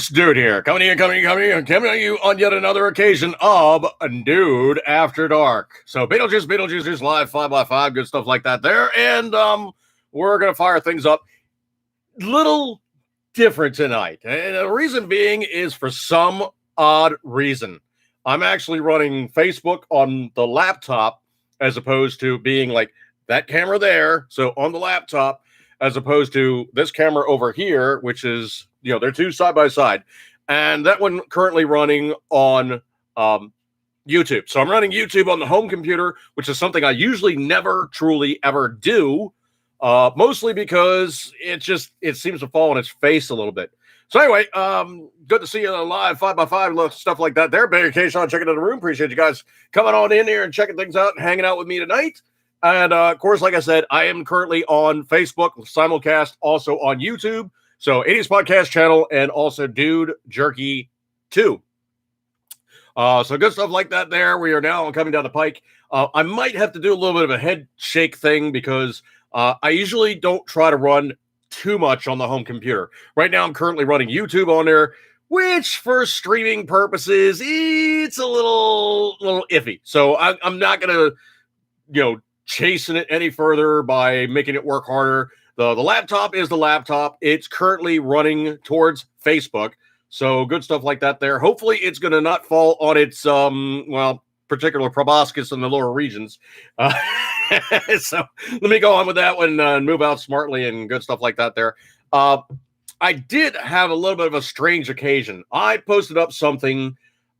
folks, Dude here, coming to you on yet another occasion of Dude After Dark. So Beetlejuice is live 5x5, good stuff like that there, and we're gonna fire things up. Little different tonight, and the reason being is for some odd reason. I'm actually running Facebook on the laptop as opposed to being like that camera there, so on the laptop, as opposed to this camera over here, which is, they're two side by side. And that one currently running on YouTube. So I'm running YouTube on the home computer, which is something I usually never truly ever do, mostly because it seems to fall on its face a little bit. So anyway, good to see you live 5x5, stuff like that there. Big occasion on checking out the room. Appreciate you guys coming on in here and checking things out and hanging out with me tonight. And of course, like I said, I am currently on Facebook, simulcast, also on YouTube. So 80s Podcast channel and also Dude Jerky 2. So good stuff like that there. We are now coming down the pike. I might have to do a little bit of a head shake thing because I usually don't try to run too much on the home computer. Right now, I'm currently running YouTube on there, which for streaming purposes, it's a little iffy. So I'm not going to, chasing it any further by making it work harder. The laptop is the laptop. It's currently running towards Facebook. So good stuff like that there. Hopefully it's going to not fall on its, particular proboscis in the lower regions. So let me go on with that one and move out smartly and good stuff like that there. I did have a little bit of a strange occasion. I posted up something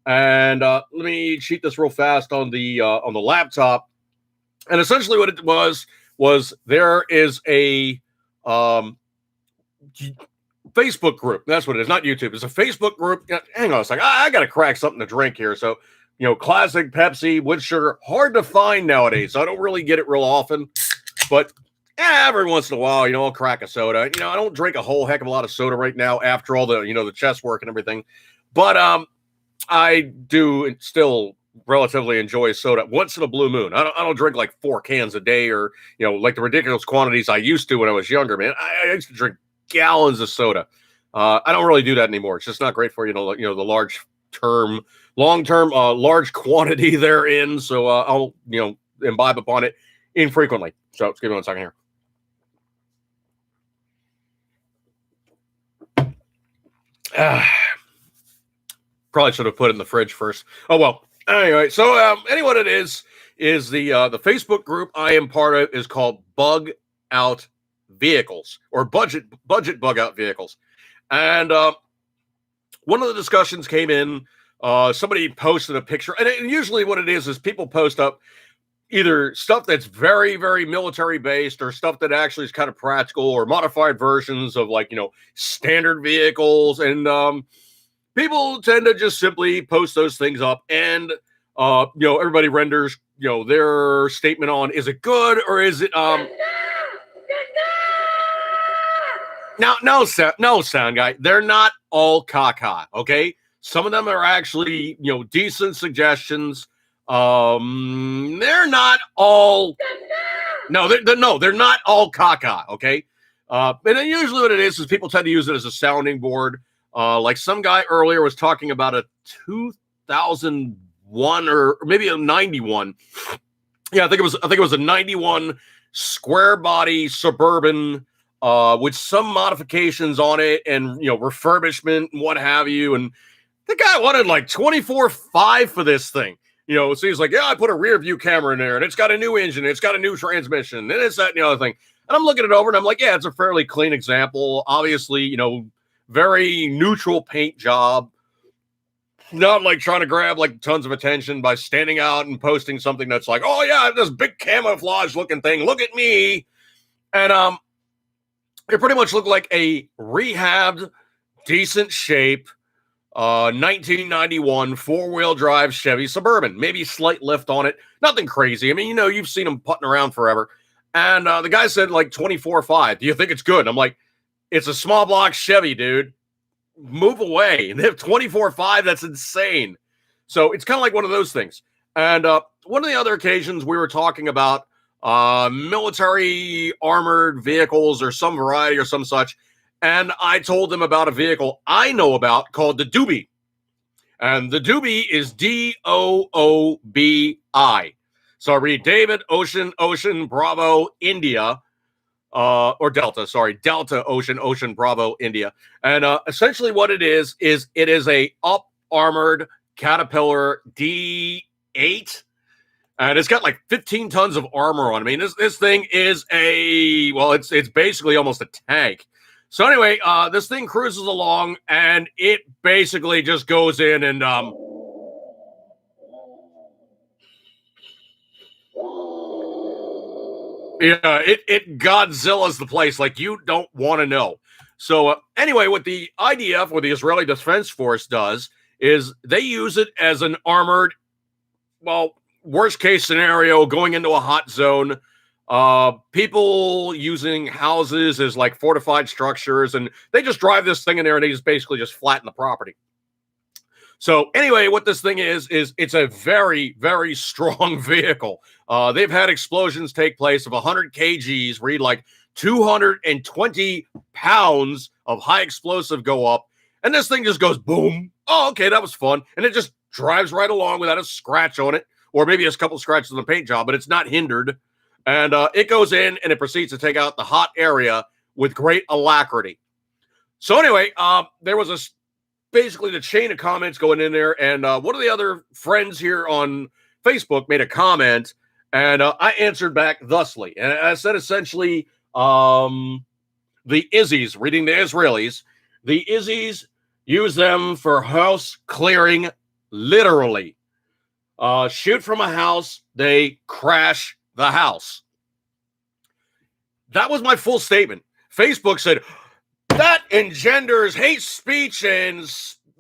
and let me cheat this real fast on the laptop. And essentially what it was there is a Facebook group. That's what it is, not YouTube. It's a Facebook group. Hang on a second. I got to crack something to drink here. So, classic Pepsi, wood sugar, hard to find nowadays. So I don't really get it real often. But every once in a while, I'll crack a soda. I don't drink a whole heck of a lot of soda right now after all the, the chest work and everything. But I do still relatively enjoy soda once in a blue moon. I don't drink like 4 cans a day or, like the ridiculous quantities I used to when I was younger, man. I used to drink gallons of soda. I don't really do that anymore. It's just not great for, the long-term, large quantity therein. So I'll, imbibe upon it infrequently. So let's give me 1 second here. Probably should have put it in the fridge first. Oh, well. Anyway, so what it is the Facebook group I am part of is called Bug Out Vehicles, or budget bug out vehicles. And one of the discussions came in, somebody posted a picture, and usually what it is people post up either stuff that's very, very military based or stuff that actually is kind of practical or modified versions of standard vehicles. And people tend to just simply post those things up and, everybody renders, their statement on, is it good or is it, no, sound guy. They're not all caca, okay? Some of them are actually, decent suggestions. They're not all, they're not all caca, okay? And then usually what it is people tend to use it as a sounding board. Like some guy earlier was talking about a 2001 or maybe a 91. Yeah, I think it was a 91 square body Suburban with some modifications on it and refurbishment and what have you. And the guy wanted like 24.5 for this thing. So he's like, yeah, I put a rear view camera in there and it's got a new engine, it's got a new transmission, and it's that and the other thing. And I'm looking it over and I'm like, yeah, it's a fairly clean example. Obviously, very neutral paint job. Not like trying to grab like tons of attention by standing out and posting something that's like, oh yeah, this big camouflage looking thing. Look at me. And it pretty much looked like a rehabbed, decent shape 1991 4-wheel drive Chevy Suburban. Maybe slight lift on it. Nothing crazy. I mean, you've seen them putting around forever. And the guy said like 24.5. Do you think it's good? I'm like, it's a small block Chevy, dude. Move away. They have 24.5. That's insane. So it's kind of like one of those things. And one of the other occasions we were talking about military armored vehicles or some variety or some such. and I told them about a vehicle I know about called the Doobie. And the Doobie is DOOBI. So I read David, Ocean, Bravo, India, or Delta, sorry, Delta, Ocean, Bravo, India. And essentially what it is it is a up-armored Caterpillar D8. And it's got like 15 tons of armor on it. I mean, this thing is it's basically almost a tank. So anyway, this thing cruises along, and it basically just goes in and it Godzilla's the place like you don't want to know. So anyway, what the IDF or the Israeli Defense Force does is they use it as an armored, worst case scenario, going into a hot zone. People using houses as like fortified structures, and they just drive this thing in there and they just basically just flatten the property. So anyway, what this thing is it's a very, very strong vehicle. They've had explosions take place of 100 kgs, read like 220 pounds of high explosive go up, and this thing just goes boom. Oh, okay, that was fun. And it just drives right along without a scratch on it, or maybe a couple scratches on the paint job, but it's not hindered. And it goes in and it proceeds to take out the hot area with great alacrity. So anyway, there was basically the chain of comments going in there, and one of the other friends here on Facebook made a comment, and I answered back thusly. And I said essentially, the Izzies, reading the Israelis, the Izzies use them for house clearing, literally. Shoot from a house, they crash the house. That was my full statement. Facebook said, that engenders hate speech and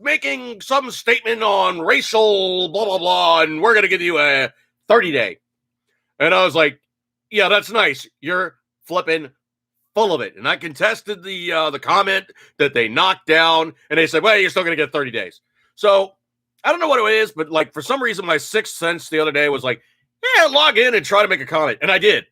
making some statement on racial blah, blah, blah, and we're going to give you a 30-day. And I was like, yeah, that's nice. You're flipping full of it. And I contested the comment that they knocked down, and they said, well, you're still going to get 30 days. So I don't know what it is, but like for some reason, my sixth sense the other day was like, yeah, log in and try to make a comment. And I did.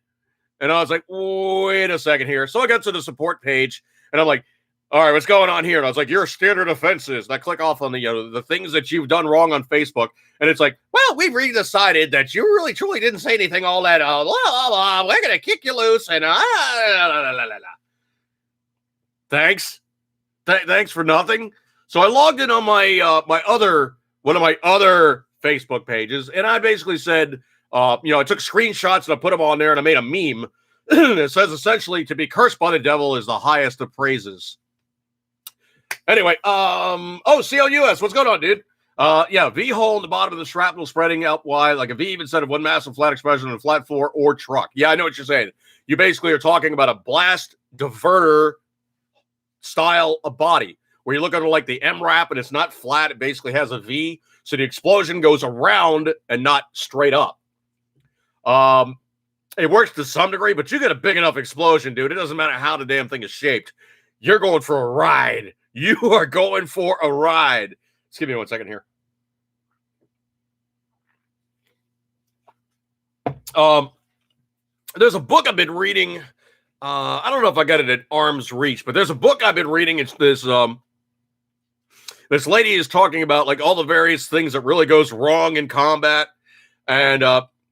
And I was like, wait a second here. So I got to the support page, and I'm like, all right, what's going on here? And I was like, your standard offenses. And I click off on the things that you've done wrong on Facebook. And it's like, well, we've really decided that you really, truly didn't say anything all that. Blah, blah, blah. We're going to kick you loose. And thanks. Thanks for nothing. So I logged in on my one of my other Facebook pages. And I basically said, I took screenshots and I put them on there and I made a meme. It says essentially, to be cursed by the devil is the highest of praises. Anyway, CLUS, what's going on, dude? V hole in the bottom of the shrapnel spreading out wide, like a V instead of one massive flat expression on a flat floor or truck. Yeah, I know what you're saying. You basically are talking about a blast diverter style of body, where you look at it like the MRAP and it's not flat. It basically has a V. So the explosion goes around and not straight up. It works to some degree, but you get a big enough explosion, dude. It doesn't matter how the damn thing is shaped. You're going for a ride. You are going for a ride. Just give me 1 second here. There's a book I've been reading. I don't know if I got it at arm's reach, but there's a book I've been reading. It's this lady is talking about like all the various things that really goes wrong in combat. And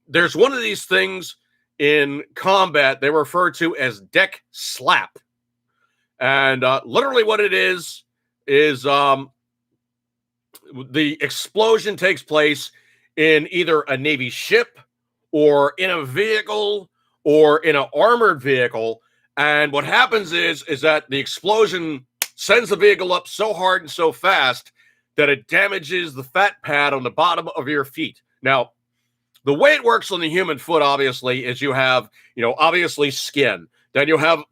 there's one of these things in combat they refer to as deck slap. And literally what it is the explosion takes place in either a Navy ship or in a vehicle or in an armored vehicle. And what happens is that the explosion sends the vehicle up so hard and so fast that it damages the fat pad on the bottom of your feet. Now, the way it works on the human foot, obviously, is you have, obviously skin. Then you have,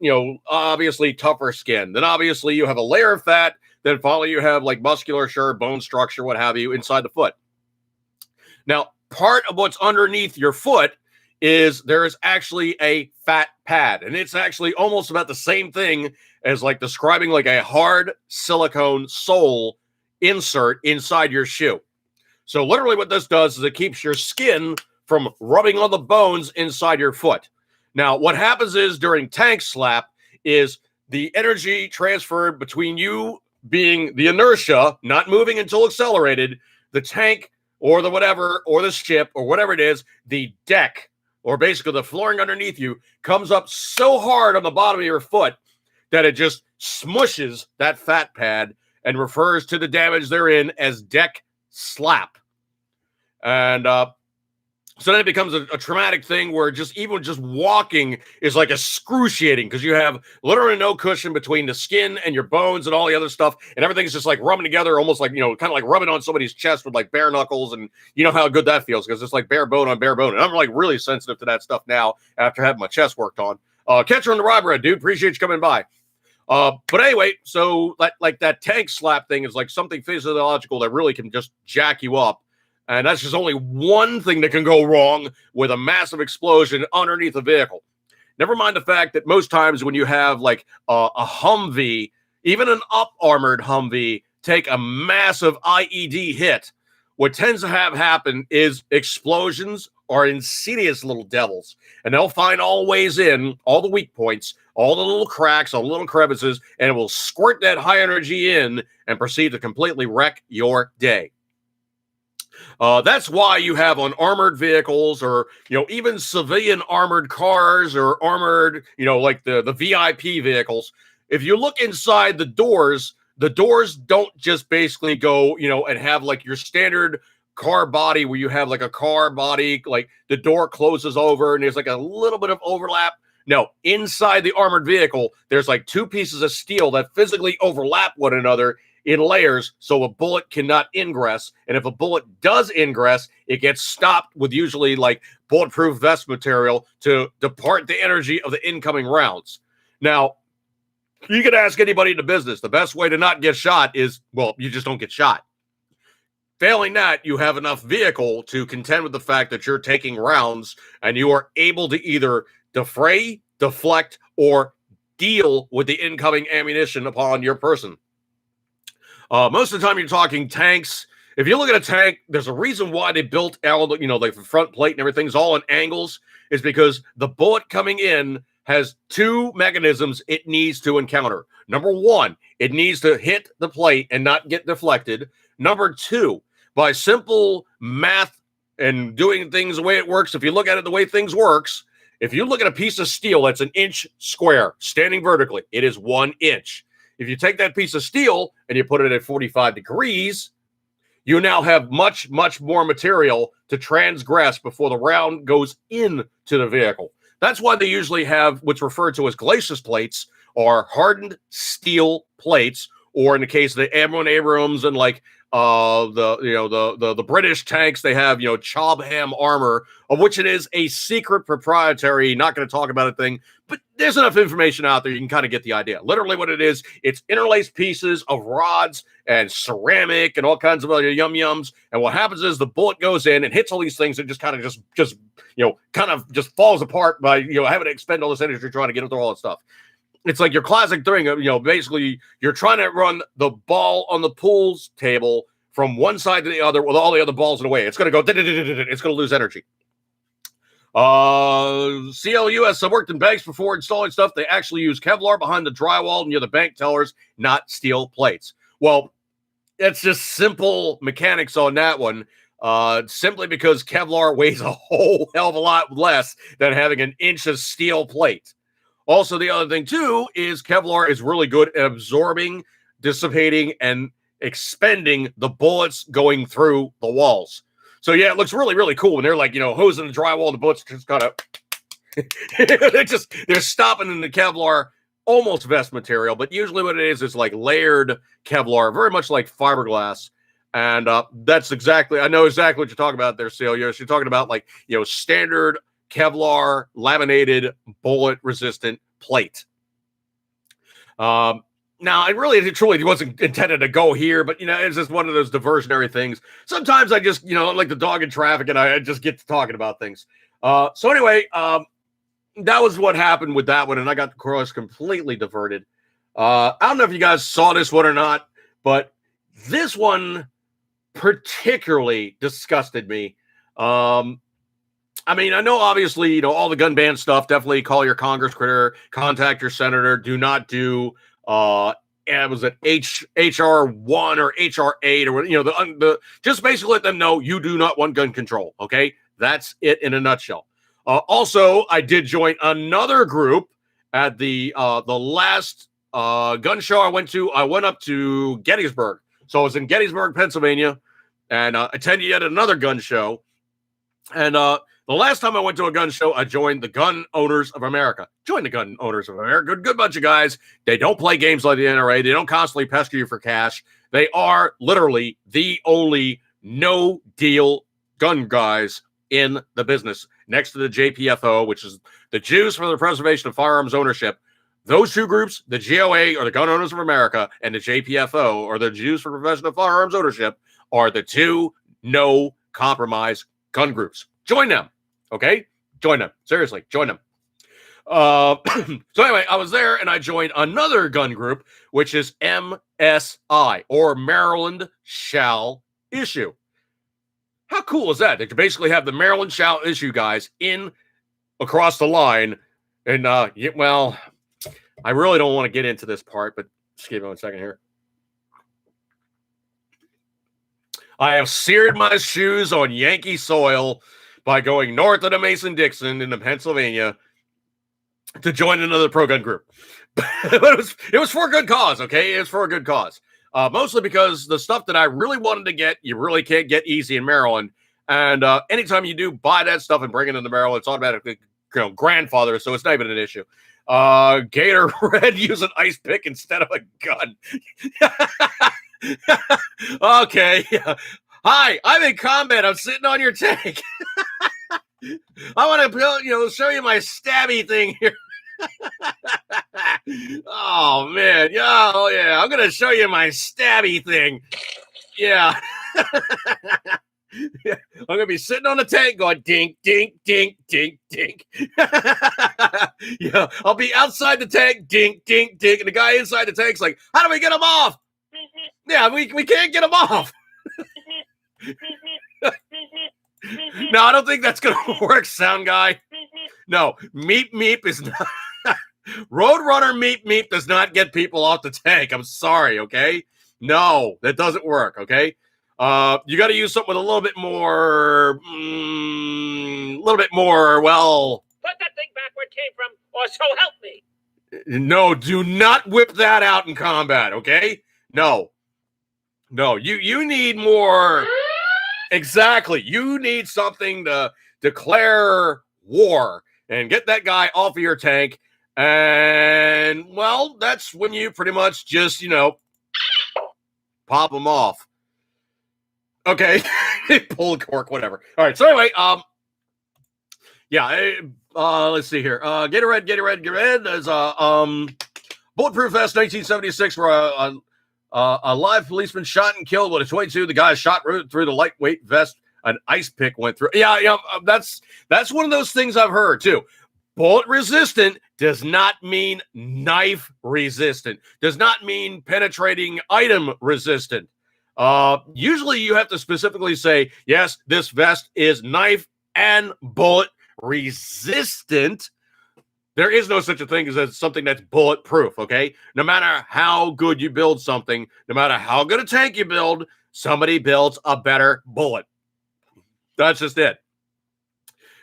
obviously tougher skin. Then obviously you have a layer of fat. Then finally you have like musculature, bone structure, what have you, inside the foot. Now, part of what's underneath your foot is there is actually a fat pad. And it's actually almost about the same thing as like describing like a hard silicone sole insert inside your shoe. So literally what this does is it keeps your skin from rubbing on the bones inside your foot. Now, what happens is during tank slap is the energy transferred between you being the inertia, not moving until accelerated, the tank or the whatever, or the ship or whatever it is, the deck, or basically the flooring underneath you, comes up so hard on the bottom of your foot that it just smushes that fat pad and refers to the damage therein as deck slap. And so then it becomes a traumatic thing where even just walking is like excruciating because you have literally no cushion between the skin and your bones and all the other stuff, and everything's just like rubbing together, almost like, kind of like rubbing on somebody's chest with like bare knuckles, and you know how good that feels because it's like bare bone on bare bone. And I'm like really sensitive to that stuff now after having my chest worked on. Catcher on the rye bread, dude. Appreciate you coming by. But anyway, so that tank slap thing is like something physiological that really can just jack you up. And that's just only one thing that can go wrong with a massive explosion underneath a vehicle. Never mind the fact that most times when you have like a Humvee, even an up-armored Humvee, take a massive IED hit, what tends to have happen is explosions are insidious little devils. And they'll find all ways in, all the weak points, all the little cracks, all the little crevices, and it will squirt that high energy in and proceed to completely wreck your day. That's why you have on armored vehicles or, even civilian armored cars or armored, like the VIP vehicles. If you look inside the doors don't just basically go, and have like your standard car body where you have like a car body, like the door closes over and there's like a little bit of overlap. No, inside the armored vehicle, there's like two pieces of steel that physically overlap one another in layers so a bullet cannot ingress. And if a bullet does ingress, it gets stopped with usually like bulletproof vest material to depart the energy of the incoming rounds. Now, you can ask anybody in the business, the best way to not get shot is, well, you just don't get shot. Failing that, you have enough vehicle to contend with the fact that you're taking rounds and you are able to either defray, deflect, or deal with the incoming ammunition upon your person. Most of the time you're talking tanks. If you look at a tank, there's a reason why they built all the, like the front plate and everything's all in angles, is because the bullet coming in has two mechanisms it needs to encounter. Number one, it needs to hit the plate and not get deflected. Number two, by simple math and doing things the way it works, if you look at it the way things works, if you look at a piece of steel that's an inch square, standing vertically, it is 1 inch. If you take that piece of steel and you put it at 45 degrees, you now have much, much more material to transgress before the round goes into the vehicle. That's why they usually have what's referred to as glacis plates, or hardened steel plates, or in the case of the M1 Abrams and like the British tanks, they have, Chobham armor, of which it is a secret proprietary, not going to talk about a thing, but there's enough information out there you can kind of get the idea. Literally what it is, it's interlaced pieces of rods and ceramic and all kinds of other yum-yums. And what happens is the bullet goes in and hits all these things and just kind of just falls apart by, having to expend all this energy trying to get through all that stuff. It's like your classic thing of, basically you're trying to run the ball on the pool's table from one side to the other with all the other balls in the way. It's going to go, it's going to lose energy. CLUS, I worked in banks before installing stuff. They actually use Kevlar behind the drywall near the bank tellers, not steel plates. Well, it's just simple mechanics on that one. Simply because Kevlar weighs a whole hell of a lot less than having an inch of steel plate. Also, the other thing, too, is Kevlar is really good at absorbing, dissipating, and expending the bullets going through the walls. So, yeah, it looks really, really cool when they're like, hosing the drywall, the bullets just kind of, they're stopping in the Kevlar, almost vest material. But usually what it is like layered Kevlar, very much like fiberglass. And that's exactly, I know exactly what you're talking about there, CLUS. You're talking about like, standard Kevlar laminated bullet resistant plate. Now, it truly wasn't intended to go here, but it's just one of those diversionary things. Sometimes I just, I'm like the dog in traffic and I just get to talking about things. So anyway, that was what happened with that one, and I got the course completely diverted. I don't know if you guys saw this one or not, but this one particularly disgusted me. I mean, I know obviously, all the gun ban stuff, definitely call your Congress critter, contact your senator. Do not do was it HR 1 or HR 8 or just basically let them know you do not want gun control. Okay. That's it in a nutshell. Also, I did join another group at the last gun show I went to. I went up to Gettysburg. So I was in Gettysburg, Pennsylvania, and attended yet another gun show. And the last time I went to a gun show, I joined the Gun Owners of America. Join the Gun Owners of America. Good bunch of guys. They don't play games like the NRA. They don't constantly pester you for cash. They are literally the only no-deal gun guys in the business, next to the JPFO, which is the Jews for the Preservation of Firearms Ownership. Those two groups, the GOA, or the Gun Owners of America, and the JPFO, or the Jews for the Preservation of Firearms Ownership, are the two no-compromise gun groups. Join them, okay? Join them. Seriously, join them. So anyway, I was there, and I joined another gun group, which is MSI, or Maryland Shall Issue. How cool is that? They could basically have the Maryland Shall Issue guys in across the line. And, well, I really don't want to get into this part, but just give me 1 second here. I have seared my shoes on Yankee soil by going north of the Mason-Dixon into Pennsylvania to join another pro-gun group. But it was for a good cause, okay? It was for a good cause. Mostly because the stuff that I really wanted to get, you really can't get easy in Maryland. And anytime you do buy that stuff and bring it into Maryland, it's automatically grandfather, so it's not even an issue. Gator Red use an ice pick instead of a gun. Okay. Hi, I'm in combat. I'm sitting on your tank. I want to, show you my stabby thing here. Oh man, oh yeah, I'm gonna show you my stabby thing. Yeah. Yeah. I'm gonna be sitting on the tank going dink, dink, dink, dink, dink. Yeah, I'll be outside the tank, dink, dink, dink, and the guy inside the tank's like, "How do we get him off?" Yeah, we can't get him off. No, I don't think that's gonna work, sound guy. No, meep meep is not. Roadrunner meep meep does not get people off the tank. I'm sorry, okay? No, that doesn't work, okay? You got to use something with a little bit more, well... Put that thing back where it came from, or so help me. No, do not whip that out in combat, okay? No, you need more... Exactly. You need something to declare war and get that guy off of your tank. And, well, that's when you pretty much just, pop them off. Okay. Pull a cork, whatever. All right. So anyway, let's see here. Gatorade. There's Bulletproof Vest 1976 where a live policeman shot and killed with a 22. The guy shot through the lightweight vest. An ice pick went through. Yeah, that's one of those things I've heard too. Bullet resistant does not mean knife resistant. Does not mean penetrating item resistant. Usually you have to specifically say, yes, this vest is knife and bullet resistant. There is no such a thing as something that's bulletproof, okay? No matter how good you build something, no matter how good a tank you build, somebody builds a better bullet. That's just it.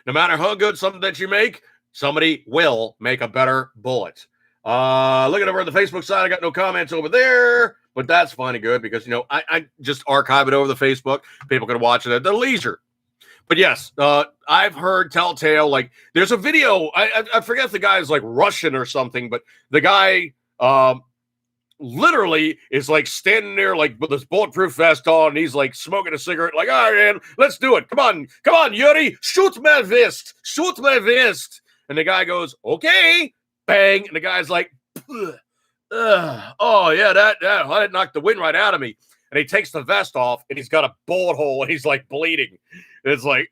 No matter how good something that you make, somebody will make a better bullet. Looking over at the Facebook side, I got no comments over there, but that's fine and good because, I just archive it over the Facebook. People can watch it at their leisure. But yes, I've heard telltale, like, there's a video, I forget if the guy is, like, Russian or something, but the guy literally is, like, standing there, like, with this bulletproof vest on, and he's, like, smoking a cigarette, like, all right, man, let's do it. Come on, Yuri, shoot my vest. And the guy goes, okay, bang, and the guy's like, oh, yeah, that knocked the wind right out of me. And he takes the vest off, and he's got a bullet hole, and he's, like, bleeding. It's like,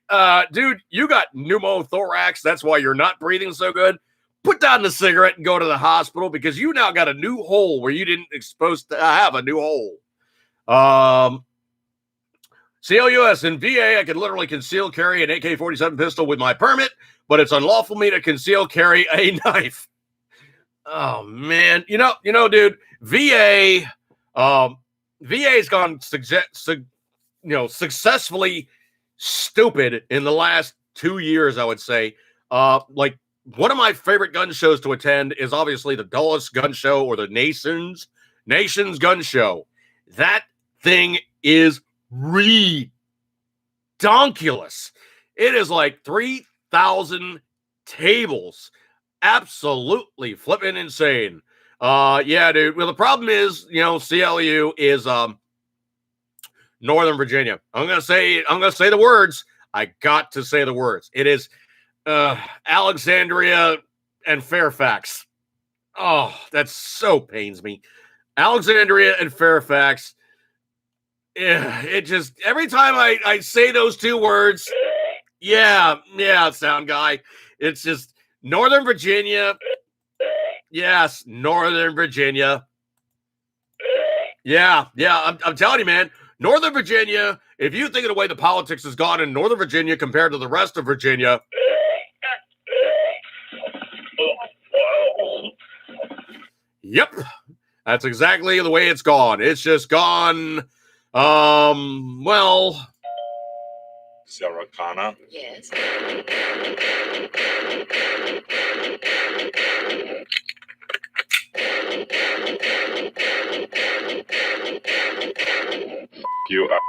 dude, you got pneumothorax. That's why you're not breathing so good. Put down the cigarette and go to the hospital because you now got a new hole where you didn't supposed to have a new hole. CLUS in VA, I can literally conceal carry an AK-47 pistol with my permit, but it's unlawful for me to conceal carry a knife. Oh man, dude, VA's gone successfully stupid in the last 2 years, I would say. Like one of my favorite gun shows to attend is obviously the Dulles Gun Show or the Nations Gun Show. That thing is redonkulous. It is like 3,000 tables. Absolutely flipping insane. Yeah, dude. Well, the problem is, CLU is Northern Virginia. I'm gonna say the words. I got to say the words. It is Alexandria and Fairfax. Oh, that so pains me. Alexandria and Fairfax. Yeah, it just every time I say those two words, yeah, sound guy. It's just Northern Virginia. Yes, Northern Virginia. Yeah, I'm telling you, man. Northern Virginia, if you think of the way the politics has gone in Northern Virginia compared to the rest of Virginia. Yep. That's exactly the way it's gone. It's just gone, well. Sarah Connor. Yes. You are.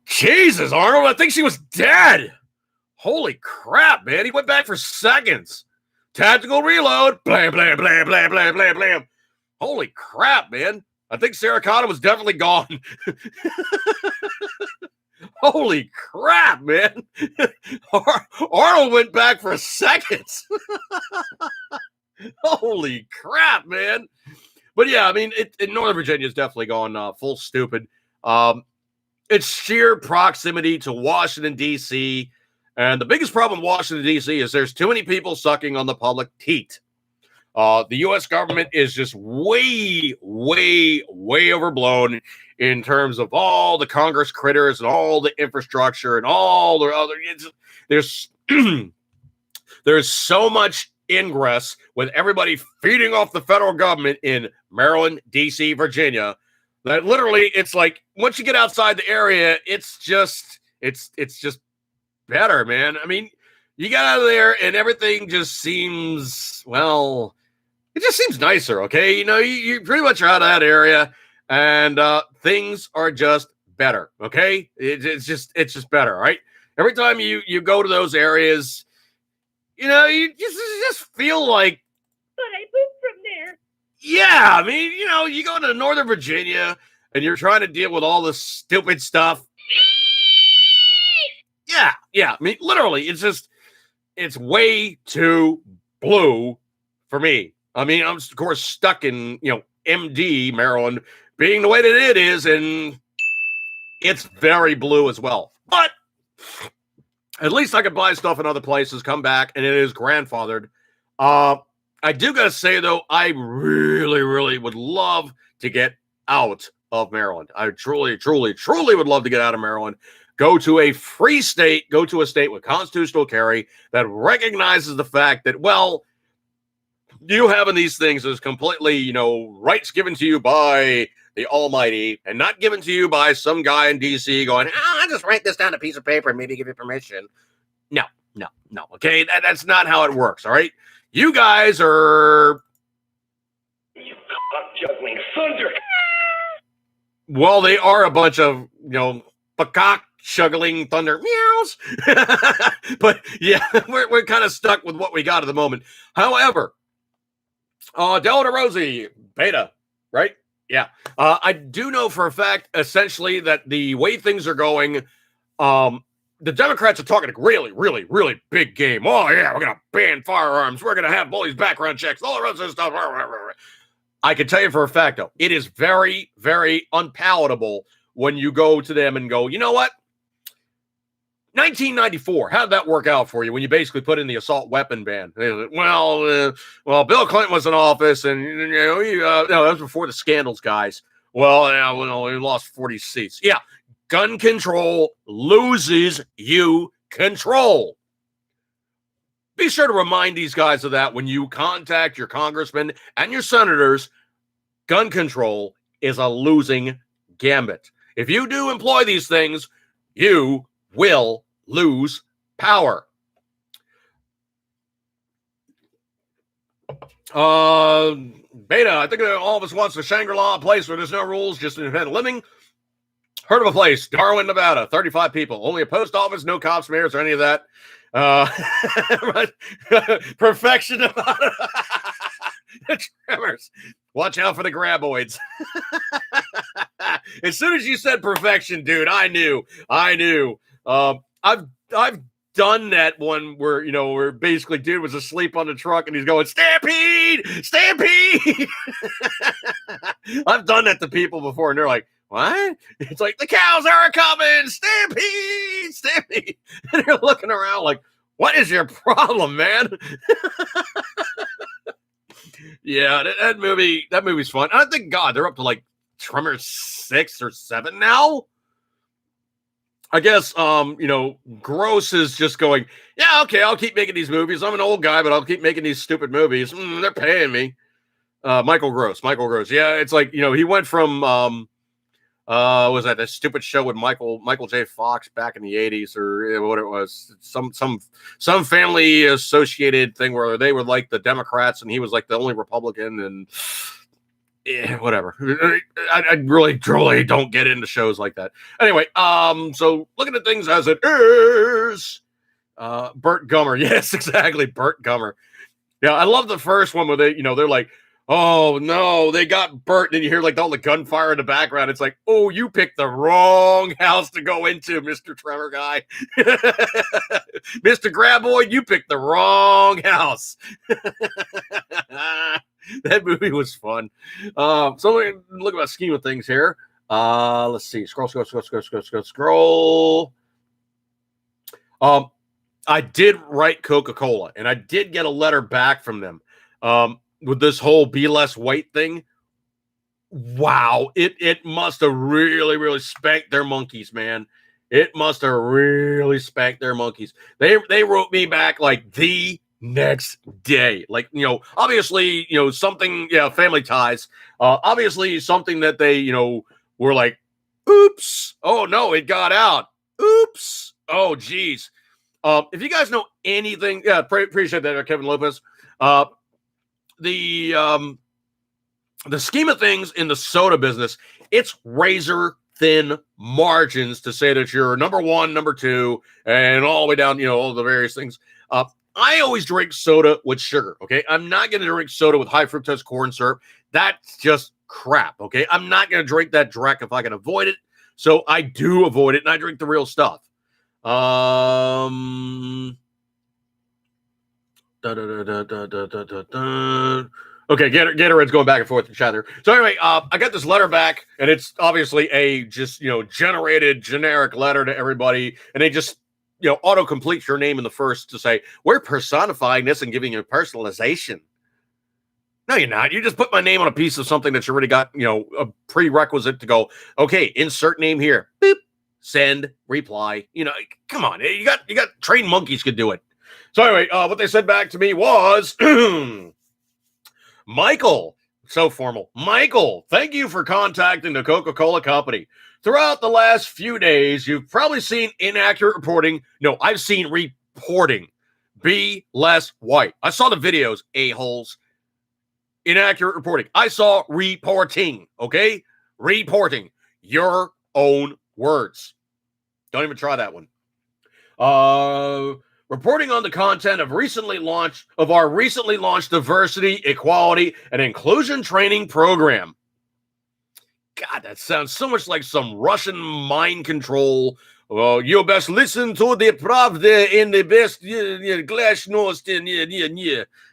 Jesus, Arnold, I think she was dead. Holy crap, man. He went back for seconds. Tactical reload. Blam, blam, blam, blam, blam, blam, blam. Holy crap, man. I think Sarah Connor was definitely gone. Holy crap, man. Arnold went back for seconds. Holy crap, man. But yeah, I mean, Northern Virginia has definitely gone full stupid. It's sheer proximity to Washington, D.C., and the biggest problem in Washington, D.C. is there's too many people sucking on the public teat. The U.S. government is just way, way, way overblown in terms of all the Congress critters and all the infrastructure and all the other. There's so much ingress with everybody feeding off the federal government in Maryland, D.C., Virginia, that literally it's like once you get outside the area, it's just better, man. I mean, you get out of there and everything just seems, well, it just seems nicer, okay? You pretty much are out of that area and things are just better, okay? It's just better, right? Every time you go to those areas, you just feel like. But I moved from there. Yeah, I mean, you go to Northern Virginia and you're trying to deal with all this stupid stuff. Yeah. I mean, literally, it's way too blue for me. I mean, I'm, of course, stuck in, MD, Maryland, being the way that it is, and it's very blue as well. But at least I could buy stuff in other places, come back, and it is grandfathered. I do got to say, though, I really, really would love to get out of Maryland. I truly, truly, truly would love to get out of Maryland. Go to a free state, go to a state with constitutional carry that recognizes the fact that, well, you having these things is completely, rights given to you by the Almighty and not given to you by some guy in D.C. going, I'll just write this down on a piece of paper and maybe give you permission. No. Okay, that's not how it works, all right? You guys are... You cock-juggling thunder. Well, they are a bunch of, cock-juggling thunder meows. But, yeah, we're kind of stuck with what we got at the moment. However, Delta Rosie, beta, right? Yeah. I do know for a fact, essentially, that the way things are going, the Democrats are talking a really, really, really big game. Oh, yeah, we're going to ban firearms. We're going to have all these background checks, all the rest of this stuff. I can tell you for a fact, though, it is very, very unpalatable when you go to them and go, you know what? 1994, how did that work out for you when you basically put in the assault weapon ban? Well, Bill Clinton was in office, and no, that was before the scandals, guys. Well, we lost 40 seats. Yeah, gun control loses you control. Be sure to remind these guys of that when you contact your congressmen and your senators. Gun control is a losing gambit. If you do employ these things, you will lose power. Beta, I think all of us wants a Shangri-La place where there's no rules, just independent living. Heard of a place, Darwin, Nevada, 35 people, only a post office, no cops, mayors, or any of that. Perfection of Tremors. Watch out for the graboids. As soon as you said perfection, dude, I knew. I've done that one where basically dude was asleep on the truck and he's going, Stampede! I've done that to people before and they're like, what? It's like, the cows are coming! Stampede! And they're looking around like, what is your problem, man? Yeah, that movie's fun. I think, God, they're up to like Tremors 6 or 7 now. I guess, Gross is just going, yeah, okay, I'll keep making these movies. I'm an old guy, but I'll keep making these stupid movies. They're paying me. Michael Gross. Yeah, it's like, he went from, was that stupid show with Michael J. Fox back in the 80s or what it was? Some family associated thing where they were like the Democrats and he was like the only Republican and whatever. I really truly don't get into shows like that. Anyway, so looking at things as it is, Burt Gummer. Yes, exactly. Burt Gummer. Yeah, I love the first one where they're like, oh no, they got Burt. And you hear like all the gunfire in the background. It's like, oh, you picked the wrong house to go into, Mr. Tremor guy. Mr. Graboid, you picked the wrong house. That movie was fun. So look at the scheme of things here. Let's see. Scroll. I did write Coca-Cola, and I did get a letter back from them. With this whole be less white thing. Wow, it must have really, really spanked their monkeys, man. It must have really spanked their monkeys. They wrote me back like the next day. Like, obviously, something, family ties. Obviously something that they, were like, oops. Oh no, it got out. Oops. Oh, geez. If you guys know anything, appreciate that, Kevin Lopez. The scheme of things in the soda business, it's razor thin margins to say that you're number one, number two, and all the way down, all the various things. I always drink soda with sugar, okay? I'm not going to drink soda with high fructose corn syrup. That's just crap, okay? I'm not going to drink that direct if I can avoid it. So I do avoid it, and I drink the real stuff. Okay, Gatorade's going back and forth in chat there. So anyway, I got this letter back, and it's obviously a just generated generic letter to everybody, and they just auto-complete your name in the first to say we're personifying this and giving you personalization. No, you're not. You just put my name on a piece of something that you already got a prerequisite to go. Okay, insert name here. Boop. Send reply. Come on. You got trained monkeys could do it. So anyway, what they said back to me was, Michael, so formal. Michael, thank you for contacting the Coca-Cola Company. Throughout the last few days, you've probably seen inaccurate reporting. No, I've seen reporting. Be less white. I saw the videos, a-holes. Inaccurate reporting. I saw reporting, okay? Reporting. Your own words. Don't even try that one. Reporting on the content of our recently launched diversity, equality, and inclusion training program. God, that sounds so much like some Russian mind control. Well, you best listen to the Pravda in the best glasnost.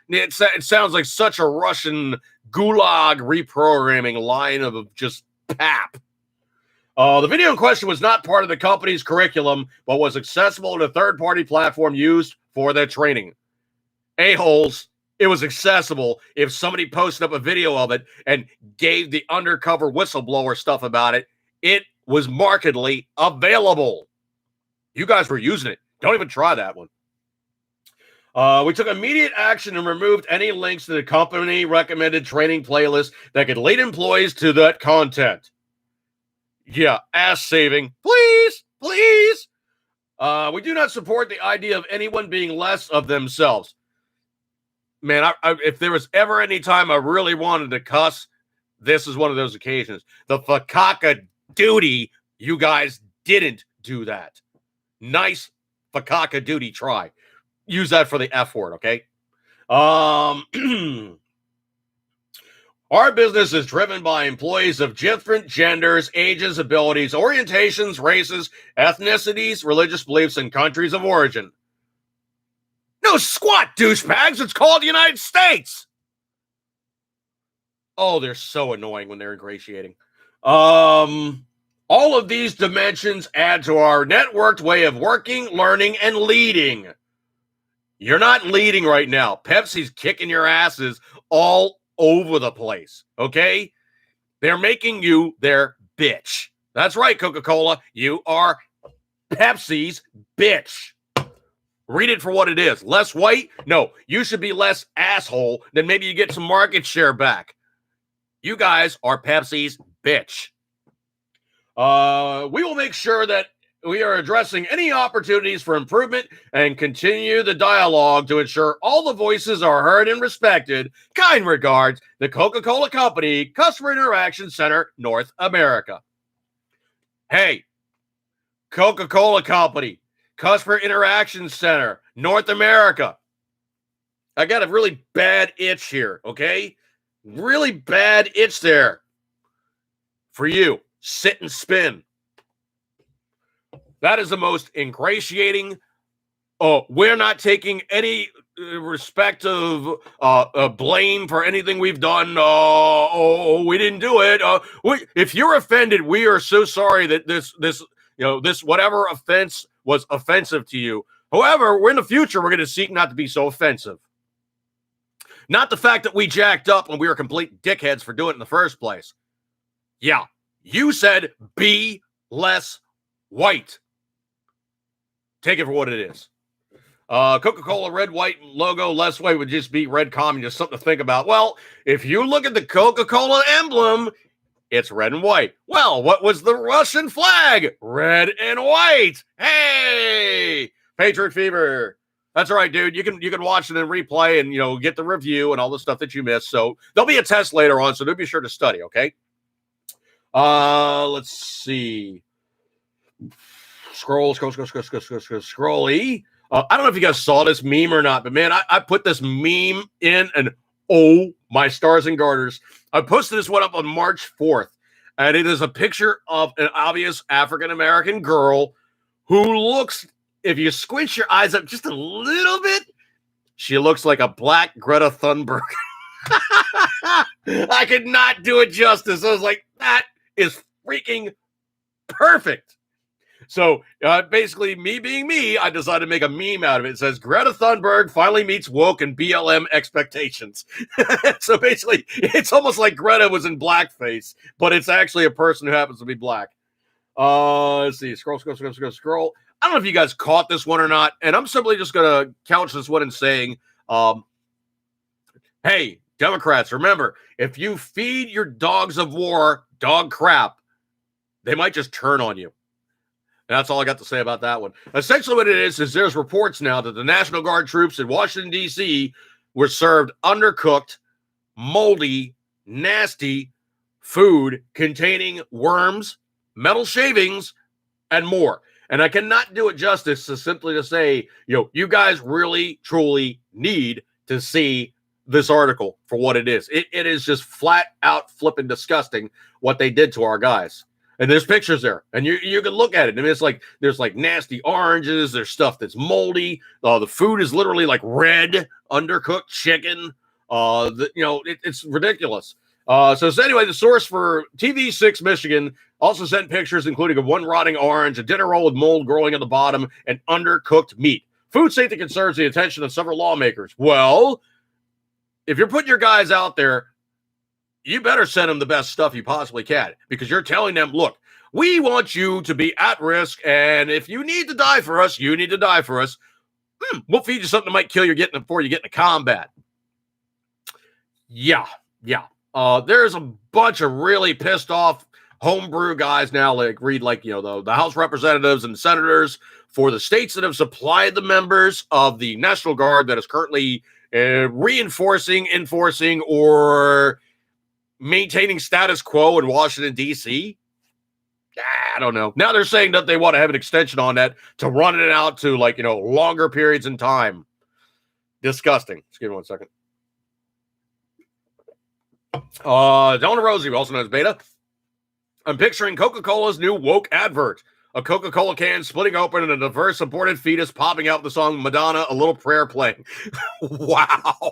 It sounds like such a Russian gulag reprogramming line of just pap. The video in question was not part of the company's curriculum, but was accessible on a third-party platform used for their training. A-holes, it was accessible if somebody posted up a video of it and gave the undercover whistleblower stuff about it. It was markedly available. You guys were using it. Don't even try that one. We took immediate action and removed any links to the company recommended training playlist that could lead employees to that content. Yeah, ass saving. Please, please. We do not support the idea of anyone being less of themselves. Man, if there was ever any time I really wanted to cuss, this is one of those occasions. The fakaka duty, you guys didn't do that. Nice fakaka duty try. Use that for the F word, okay? Our business is driven by employees of different genders, ages, abilities, orientations, races, ethnicities, religious beliefs, and countries of origin. No squat, douchebags. It's called the United States. Oh, they're so annoying when they're ingratiating. All of these dimensions add to our networked way of working, learning, and leading. You're not leading right now. Pepsi's kicking your asses all over the place, okay? They're making you their bitch. That's right, Coca-Cola. You are Pepsi's bitch. Read it for what it is. Less white? No, you should be less asshole. Then maybe you get some market share back. You guys are Pepsi's bitch. We will make sure that we are addressing any opportunities for improvement and continue the dialogue to ensure all the voices are heard and respected. Kind regards, the Coca-Cola Company, Customer Interaction Center, North America. Hey, Coca-Cola Company, Customer Interaction Center, North America. I got a really bad itch here, okay? Really bad itch there. For you, sit and spin. That is the most ingratiating. We're not taking any respect of blame for anything we've done. We didn't do it. If you're offended, we are so sorry that this whatever offense was offensive to you. However, in the future, we're going to seek not to be so offensive. Not the fact that we jacked up when we were complete dickheads for doing it in the first place. Yeah, you said be less white. Take it for what it is. Coca-Cola red, white logo, less white would just be red communist, something to think about. Well, if you look at the Coca-Cola emblem, it's red and white. Well, what was the Russian flag? Red and white. Hey, Patriot Fever. That's all right, dude. You can watch it in replay and get the review and all the stuff that you missed. So there'll be a test later on, so do be sure to study, okay? Let's see. Scroll. I don't know if you guys saw this meme or not, but man, I put this meme in and oh my stars and garters. I posted this one up on March 4th, and it is a picture of an obvious African-American girl who looks, if you squint your eyes up just a little bit, she looks like a black Greta Thunberg. I could not do it justice. I was like, that is freaking perfect. So basically, me being me, I decided to make a meme out of it. It says, Greta Thunberg finally meets woke and BLM expectations. So basically, it's almost like Greta was in blackface, but it's actually a person who happens to be black. Let's see. Scroll. I don't know if you guys caught this one or not, and I'm simply just going to couch this one in saying, hey, Democrats, remember, if you feed your dogs of war dog crap, they might just turn on you. That's all I got to say about that one. Essentially what it is there's reports now that the National Guard troops in Washington, D.C. were served undercooked, moldy, nasty food containing worms, metal shavings, and more. And I cannot do it justice to simply to say, you guys really, truly need to see this article for what it is. It is just flat out flipping disgusting what they did to our guys. And there's pictures there, and you can look at it. I mean, it's like there's like nasty oranges. There's stuff that's moldy. The food is literally like red, undercooked chicken. It's ridiculous. So anyway, the source for TV6 Michigan also sent pictures, including of one rotting orange, a dinner roll with mold growing at the bottom, and undercooked meat. Food safety concerns the attention of several lawmakers. Well, if you're putting your guys out there, you better send them the best stuff you possibly can, because you're telling them, look, We want you to be at risk, and if you need to die for us, you need to die for us. We'll feed you something that might kill you before you get into combat. Yeah. There's a bunch of really pissed off homebrew guys now, like read like, the House representatives and senators for the states that have supplied the members of the National Guard that is currently reinforcing, enforcing, or maintaining status quo in Washington, D.C. I don't know. Now they're saying that they want to have an extension on that to run it out to longer periods in time. Disgusting. Just give me 1 second. Donna Rosie, also known as Beta. I'm picturing Coca-Cola's new woke advert. A Coca-Cola can splitting open and a diverse aborted fetus popping out with the song Madonna, A Little Prayer playing. Wow.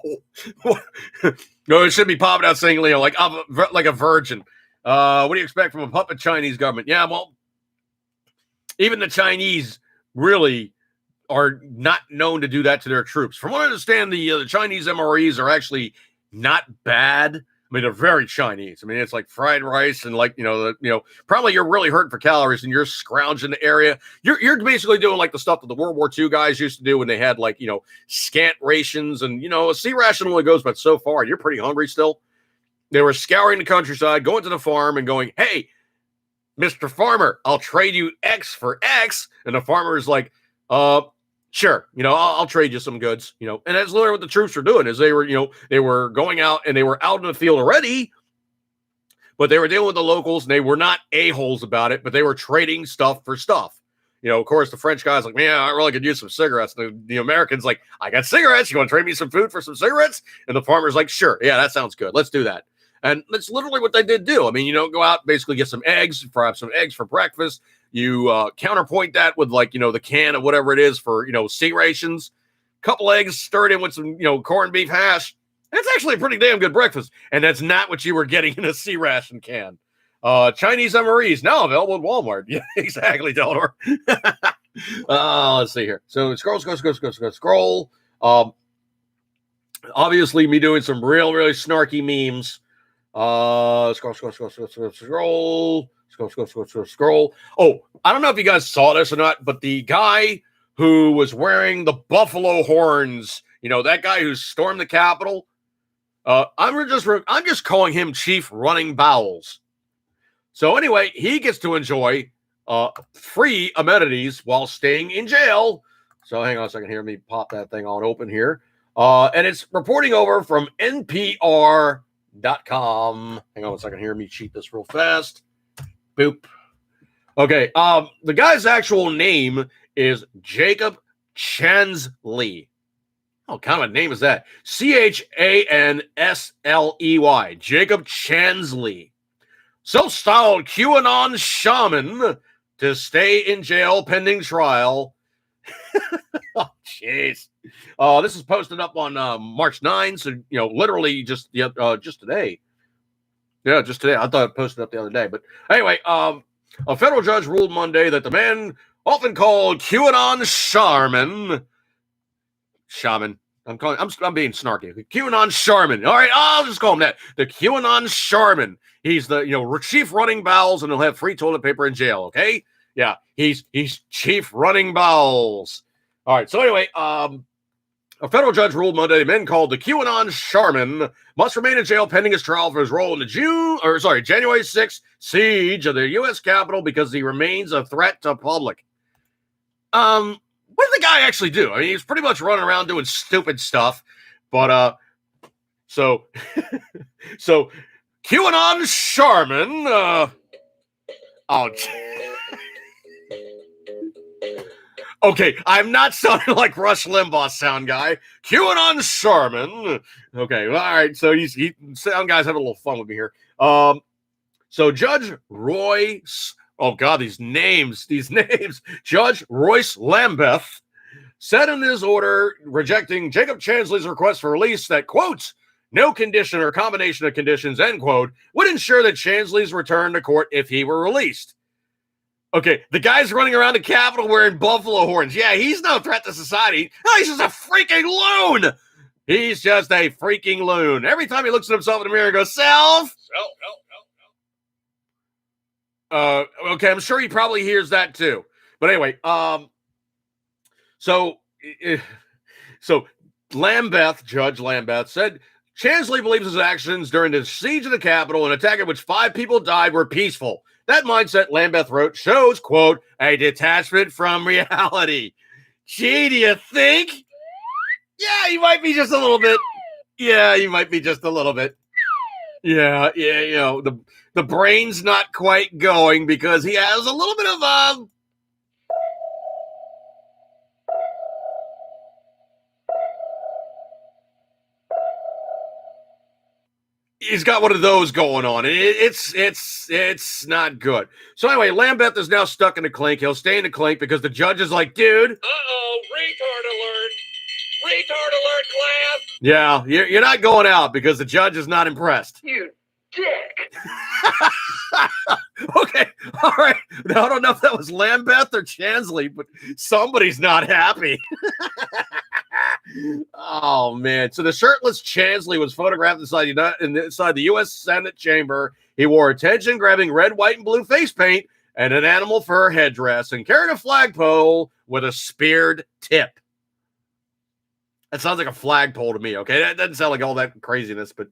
No, it should be popping out singing, like a virgin. What do you expect from a puppet Chinese government? Yeah, well, even the Chinese really are not known to do that to their troops. From what I understand, the Chinese MREs are actually not bad. I mean, they're very Chinese. I mean, it's like fried rice and probably you're really hurting for calories and you're scrounging the area. You're basically doing like the stuff that the World War II guys used to do when they had scant rations and, a sea ration only goes but so far. You're pretty hungry still. They were scouring the countryside, going to the farm and going, hey, Mr. Farmer, I'll trade you X for X. And the farmer is like, sure, I'll trade you some goods, and that's literally what the troops were doing is they were going out and they were out in the field already, but they were dealing with the locals and they were not a-holes about it, but they were trading stuff for stuff. Of course, the French guy's like, man, I really could use some cigarettes. The American's like, I got cigarettes. You want to trade me some food for some cigarettes? And the farmer's like, sure. Yeah, that sounds good. Let's do that. And that's literally what they did do. I mean, go out, basically get some eggs, fry up some eggs for breakfast. You counterpoint that with the can of whatever it is for, sea rations, couple eggs stirred in with some, corned beef hash. That's actually a pretty damn good breakfast. And that's not what you were getting in a sea ration can. Chinese MREs now available at Walmart. Yeah, exactly, Deldor. Let's see here. So scroll. Obviously me doing some really snarky memes. Scroll. Oh, I don't know if you guys saw this or not, but the guy who was wearing the buffalo horns, that guy who stormed the Capitol, I'm just calling him Chief Running Bowels. So anyway, he gets to enjoy free amenities while staying in jail. So hang on a second here. Let me pop that thing on open here. And it's reporting over from NPR.com. Hang on a second here. Let me cheat this real fast. Boop. Okay. The guy's actual name is Jacob Chansley. What kind of a name is that? Chansley. Jacob Chansley. Self-styled QAnon shaman to stay in jail pending trial. Oh, jeez. This is posted up on March 9, so literally just today. Yeah, just today. I thought it posted up the other day, but anyway, a federal judge ruled Monday that the man often called QAnon shaman. I'm being snarky. QAnon shaman. All right, I'll just call him that. The QAnon shaman. He's the chief running bowels, and he'll have free toilet paper in jail. Okay, yeah, he's chief running bowels. All right. So anyway, a federal judge ruled Monday the man called the QAnon shaman must remain in jail pending his trial for his role in the January 6th siege of the U.S. Capitol because he remains a threat to public. What did the guy actually do? I mean, he's pretty much running around doing stupid stuff, but so QAnon shaman. Okay, I'm not sounding like Rush Limbaugh sound guy. QAnon shaman. Okay, all right. So he sound guys having a little fun with me here. So Judge Royce. Oh God, these names. Judge Royce Lambeth said in his order rejecting Jacob Chansley's request for release that, quote, no condition or combination of conditions, end quote, would ensure that Chansley's return to court if he were released. Okay, the guy's running around the Capitol wearing buffalo horns. Yeah, he's no threat to society. No, he's just a freaking loon. He's just a freaking loon. Every time he looks at himself in the mirror and goes, self. Okay, I'm sure he probably hears that too. But anyway, so Judge Lambeth said Chansley believes his actions during the siege of the Capitol, an attack in which 5 people died, were peaceful. That mindset, Lambeth wrote, shows, quote, a detachment from reality. Gee, do you think? Yeah, he might be just a little bit. Yeah, he might be just a little bit. Yeah, you know, the brain's not quite going because he has a little bit of he's got one of those going on. It's not good. So anyway, Lambeth is now stuck in the clink. He'll stay in the clink because the judge is like, dude. Uh-oh, retard alert. Retard alert, class. Yeah, you're not going out because the judge is not impressed. You dick. Okay, all right. Now, I don't know if that was Lambeth or Chansley, but somebody's not happy. Oh, man. So the shirtless Chansley was photographed inside the U.S. Senate chamber. He wore attention-grabbing red, white, and blue face paint and an animal fur headdress and carried a flagpole with a speared tip. That sounds like a flagpole to me, okay? That doesn't sound like all that craziness, but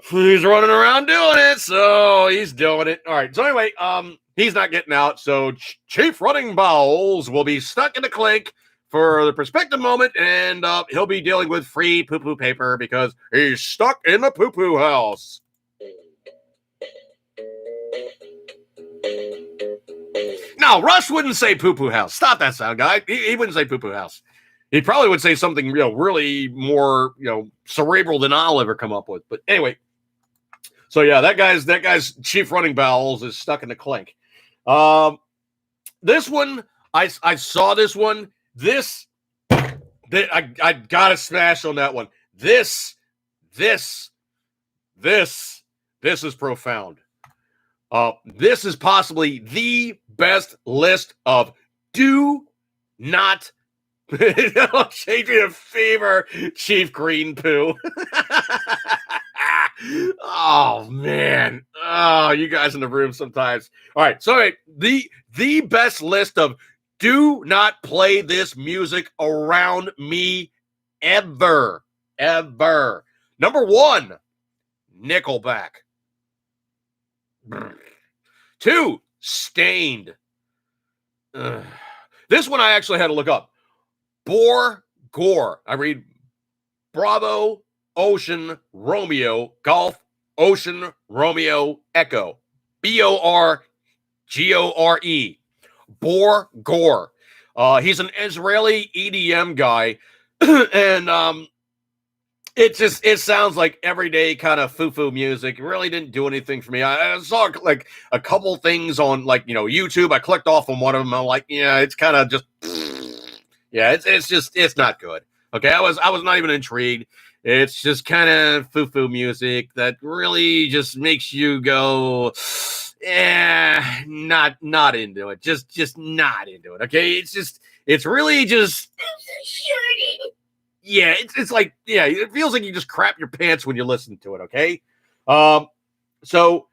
he's running around doing it, so he's doing it. All right, so anyway, he's not getting out, so Chief Running Bowels will be stuck in the clink for the prospective moment, and he'll be dealing with free poo-poo paper because he's stuck in the poo-poo house. Now, Rush wouldn't say poo-poo house. Stop that sound, guy. He wouldn't say poo-poo house. He probably would say something, really more, cerebral than I'll ever come up with. But anyway, so yeah, that guy's Chief Running Bowels is stuck in the clink. This one, I saw this one. I gotta smash on that one. This is profound. This is possibly the best list of do not Shadrian Fever, Chief Green Poo. Oh man. Oh, you guys in the room sometimes. All right. So the best list of do not play this music around me ever. Ever. Number 1, Nickelback. 2, Stained. This one I actually had to look up. Gore. I read Bravo, Ocean, Romeo, Golf, Ocean, Romeo, Echo. Borgore. Gore. He's an Israeli EDM guy. And it sounds like everyday kind of foo-foo music. It really didn't do anything for me. I saw like a couple things on YouTube. I clicked off on one of them. I'm like, yeah, it's kind of just yeah, it's not good. Okay, I was not even intrigued. It's just kind of foo-foo music that really just makes you go, not into it. Just not into it. Okay, it's really just. Yeah, it's like, yeah, it feels like you just crap your pants when you listen to it. Okay, so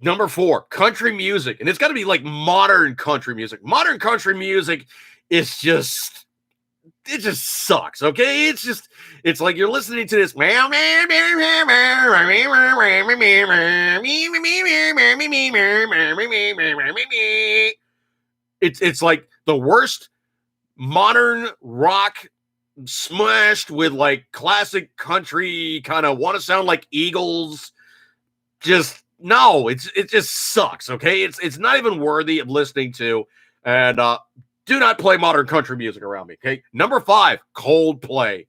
number 4, country music, and it's got to be like modern country music. Modern country music is just. It just sucks, okay? It's like you're listening to this. It's like the worst modern rock smashed with like classic country kind of want to sound like Eagles. Just no, it just sucks, okay? It's not even worthy of listening to. And do not play modern country music around me, okay? Number 5, Coldplay.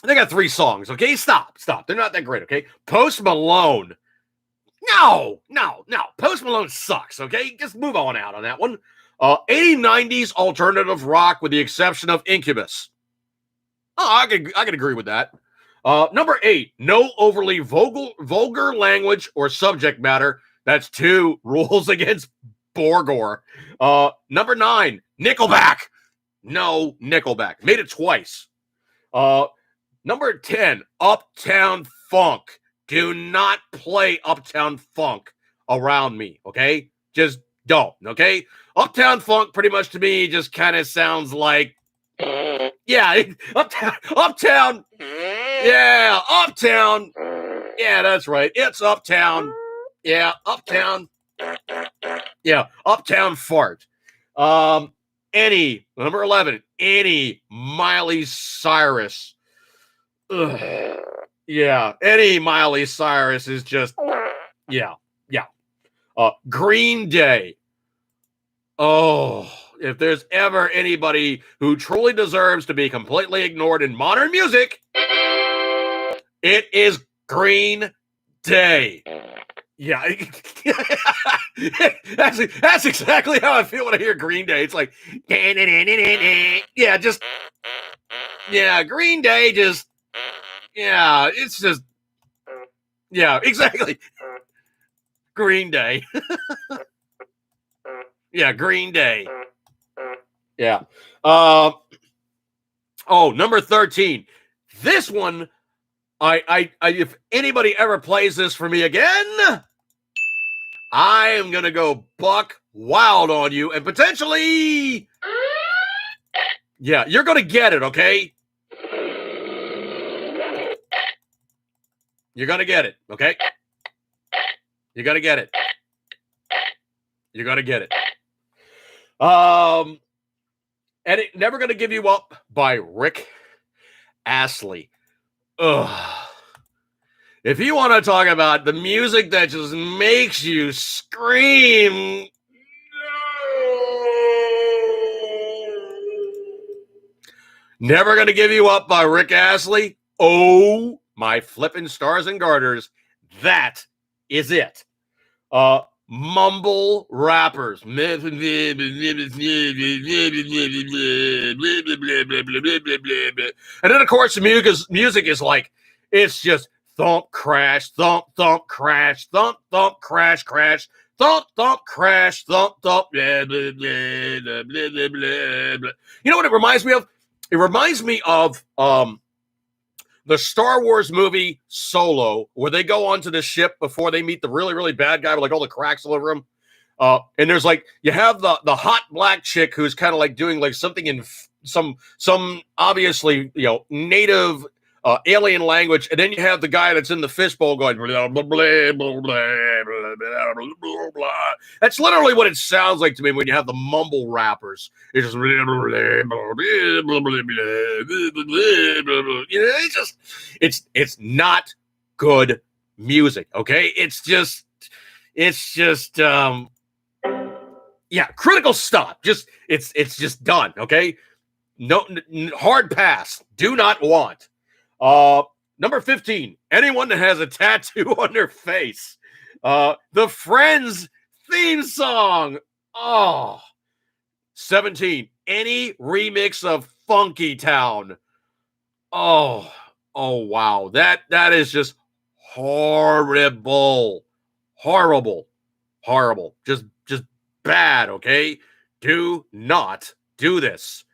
They got 3 songs, okay? Stop. They're not that great, okay? Post Malone. No. Post Malone sucks, okay? Just move on out on that one. 80s, 90s alternative rock with the exception of Incubus. Oh, I could agree with that. Number 8, no overly vulgar language or subject matter. That's 2 rules against Borgore. Number 9, Nickelback. No Nickelback. Made it twice. Number 10, Uptown Funk. Do not play Uptown Funk around me, okay? Just don't, okay? Uptown Funk pretty much to me just kind of sounds like, yeah, Uptown, yeah, Uptown. Yeah, that's right. It's Uptown. Yeah, Uptown. Yeah, Uptown Fart. Number 11, any Miley Cyrus. Ugh. Yeah, any Miley Cyrus is just, yeah. Green Day. Oh, if there's ever anybody who truly deserves to be completely ignored in modern music, it is Green Day. Yeah, that's exactly how I feel when I hear Green Day. It's like, Green Day it's just, exactly. Green Day. Yeah, Green Day. Yeah. Number 13. This one, I if anybody ever plays this for me again, I am gonna go buck wild on you and potentially, you're gonna get it, okay? You're gonna get it, okay? You're gonna get it. You're gonna get it. And it Never Gonna Give You Up by Rick Astley. Ugh. If you want to talk about the music that just makes you scream, Never Gonna Give You Up by Rick Astley. Oh, my flippin' stars and garters. That is it. Mumble rappers. And then, of course, the music is like, it's just thump, crash, thump, thump, crash, thump, thump, crash, crash, thump, thump, crash, thump, thump, blah, blah, blah, blah, blah, blah, blah. You know what it reminds me of? It reminds me of the Star Wars movie Solo, where they go onto the ship before they meet the really, really bad guy with like all the cracks all over him. And there's like, you have the hot black chick who's kind of like doing like something in some obviously, native alien language. And then you have the guy that's in the fishbowl going, blah, blah, blah, blah, blah, blah, blah, blah. That's literally what it sounds like to me when you have the mumble rappers. It's just, it's not good music. Okay. It's just, critical stop. It's just done. Okay. No, hard pass. Do not want. Number 15, anyone that has a tattoo on their face. The Friends theme song. 17, any remix of Funky Town. Oh wow. That is just horrible. Horrible. Just bad, okay? Do not do this.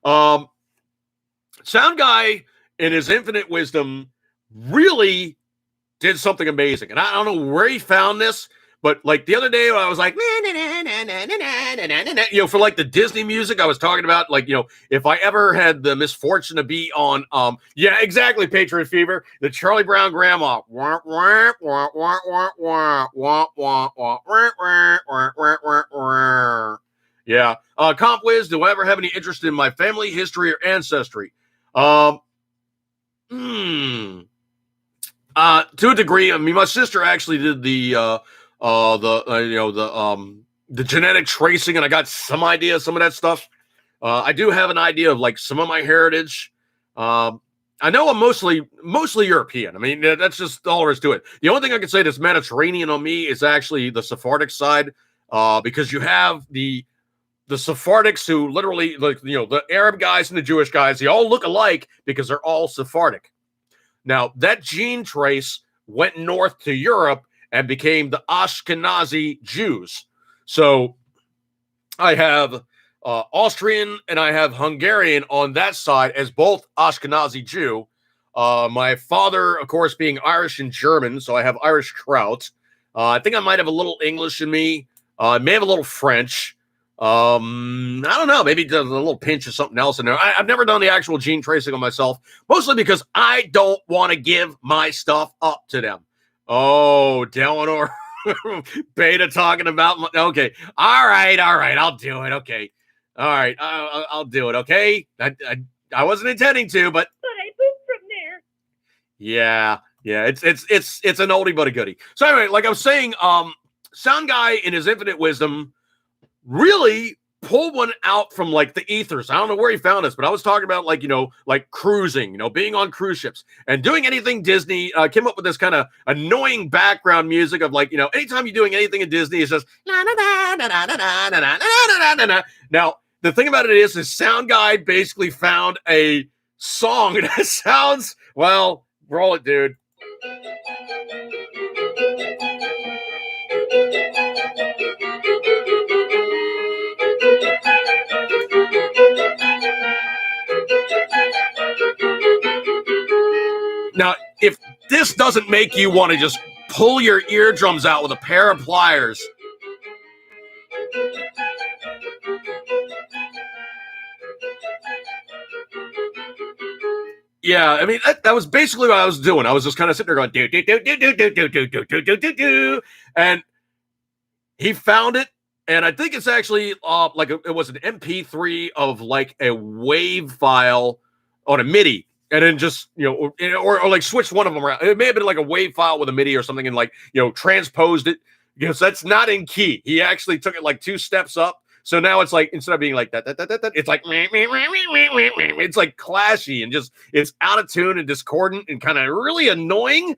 Sound Guy, in his infinite wisdom, really did something amazing. And I don't know where he found this, but like the other day I was like, for like the Disney music I was talking about, like, if I ever had the misfortune to be on, exactly, Patriot Fever, the Charlie Brown Grandma. Yeah. Comp Wiz, do I ever have any interest in my family history or ancestry? To a degree. I mean, my sister actually did the genetic tracing, and I got some idea of some of that stuff. I do have an idea of like some of my heritage. I know I'm mostly European. I mean, that's just all there is to it. The only thing I can say that's Mediterranean on me is actually the Sephardic side, because you have the Sephardics who literally, like, the Arab guys and the Jewish guys, they all look alike because they're all Sephardic. Now, that gene trace went north to Europe and became the Ashkenazi Jews. So I have Austrian and I have Hungarian on that side as both Ashkenazi Jew. My father, of course, being Irish and German, so I have Irish kraut. I think I might have a little English in me. I may have a little French. I don't know. Maybe a little pinch of something else in there. I've never done the actual gene tracing on myself, mostly because I don't want to give my stuff up to them. Oh, Delano Beta talking about okay. All right. I'll do it. Okay. All right. I'll do it. Okay. I wasn't intending to, but I pooped from there. yeah. It's an oldie but a goodie. So anyway, like I was saying, Sound Guy in his infinite wisdom really pulled one out from like the ethers. I don't know where he found this, but I was talking about like, like cruising, being on cruise ships and doing anything Disney. Came up with this kind of annoying background music of like, anytime you're doing anything in Disney, it says now the thing about it is Sound Guy basically found a song that sounds, well, roll it, dude. Now, if this doesn't make you want to just pull your eardrums out with a pair of pliers. Yeah, I mean, that was basically what I was doing. I was just kind of sitting there going, do, do, do, do, do, do, do, do, do, do, do, do, do. And he found it. And I think it's actually it was an MP3 of like a WAV file on a MIDI. And then just, or like switched one of them around. It may have been like a WAV file with a MIDI or something and like, transposed it because that's not in key. He actually took it like 2 steps up. So now it's like, instead of being like that, it's like, it's like clashy and just, it's out of tune and discordant and kind of really annoying.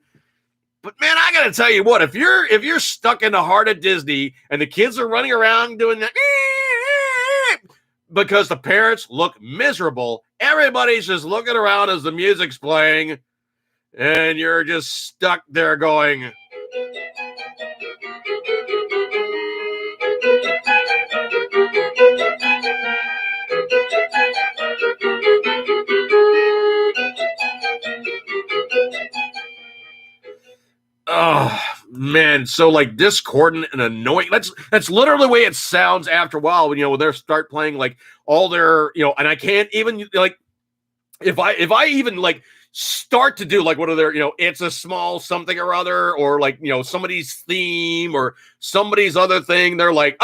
But man, I got to tell you what, if you're stuck in the heart of Disney and the kids are running around doing that because the parents look miserable, everybody's just looking around as the music's playing and you're just stuck there going, oh man, so like discordant and annoying. That's literally the way it sounds after a while when they start playing like all their and I can't even like if I even like start to do like what are their it's a small something or other or like somebody's theme or somebody's other thing, they're like,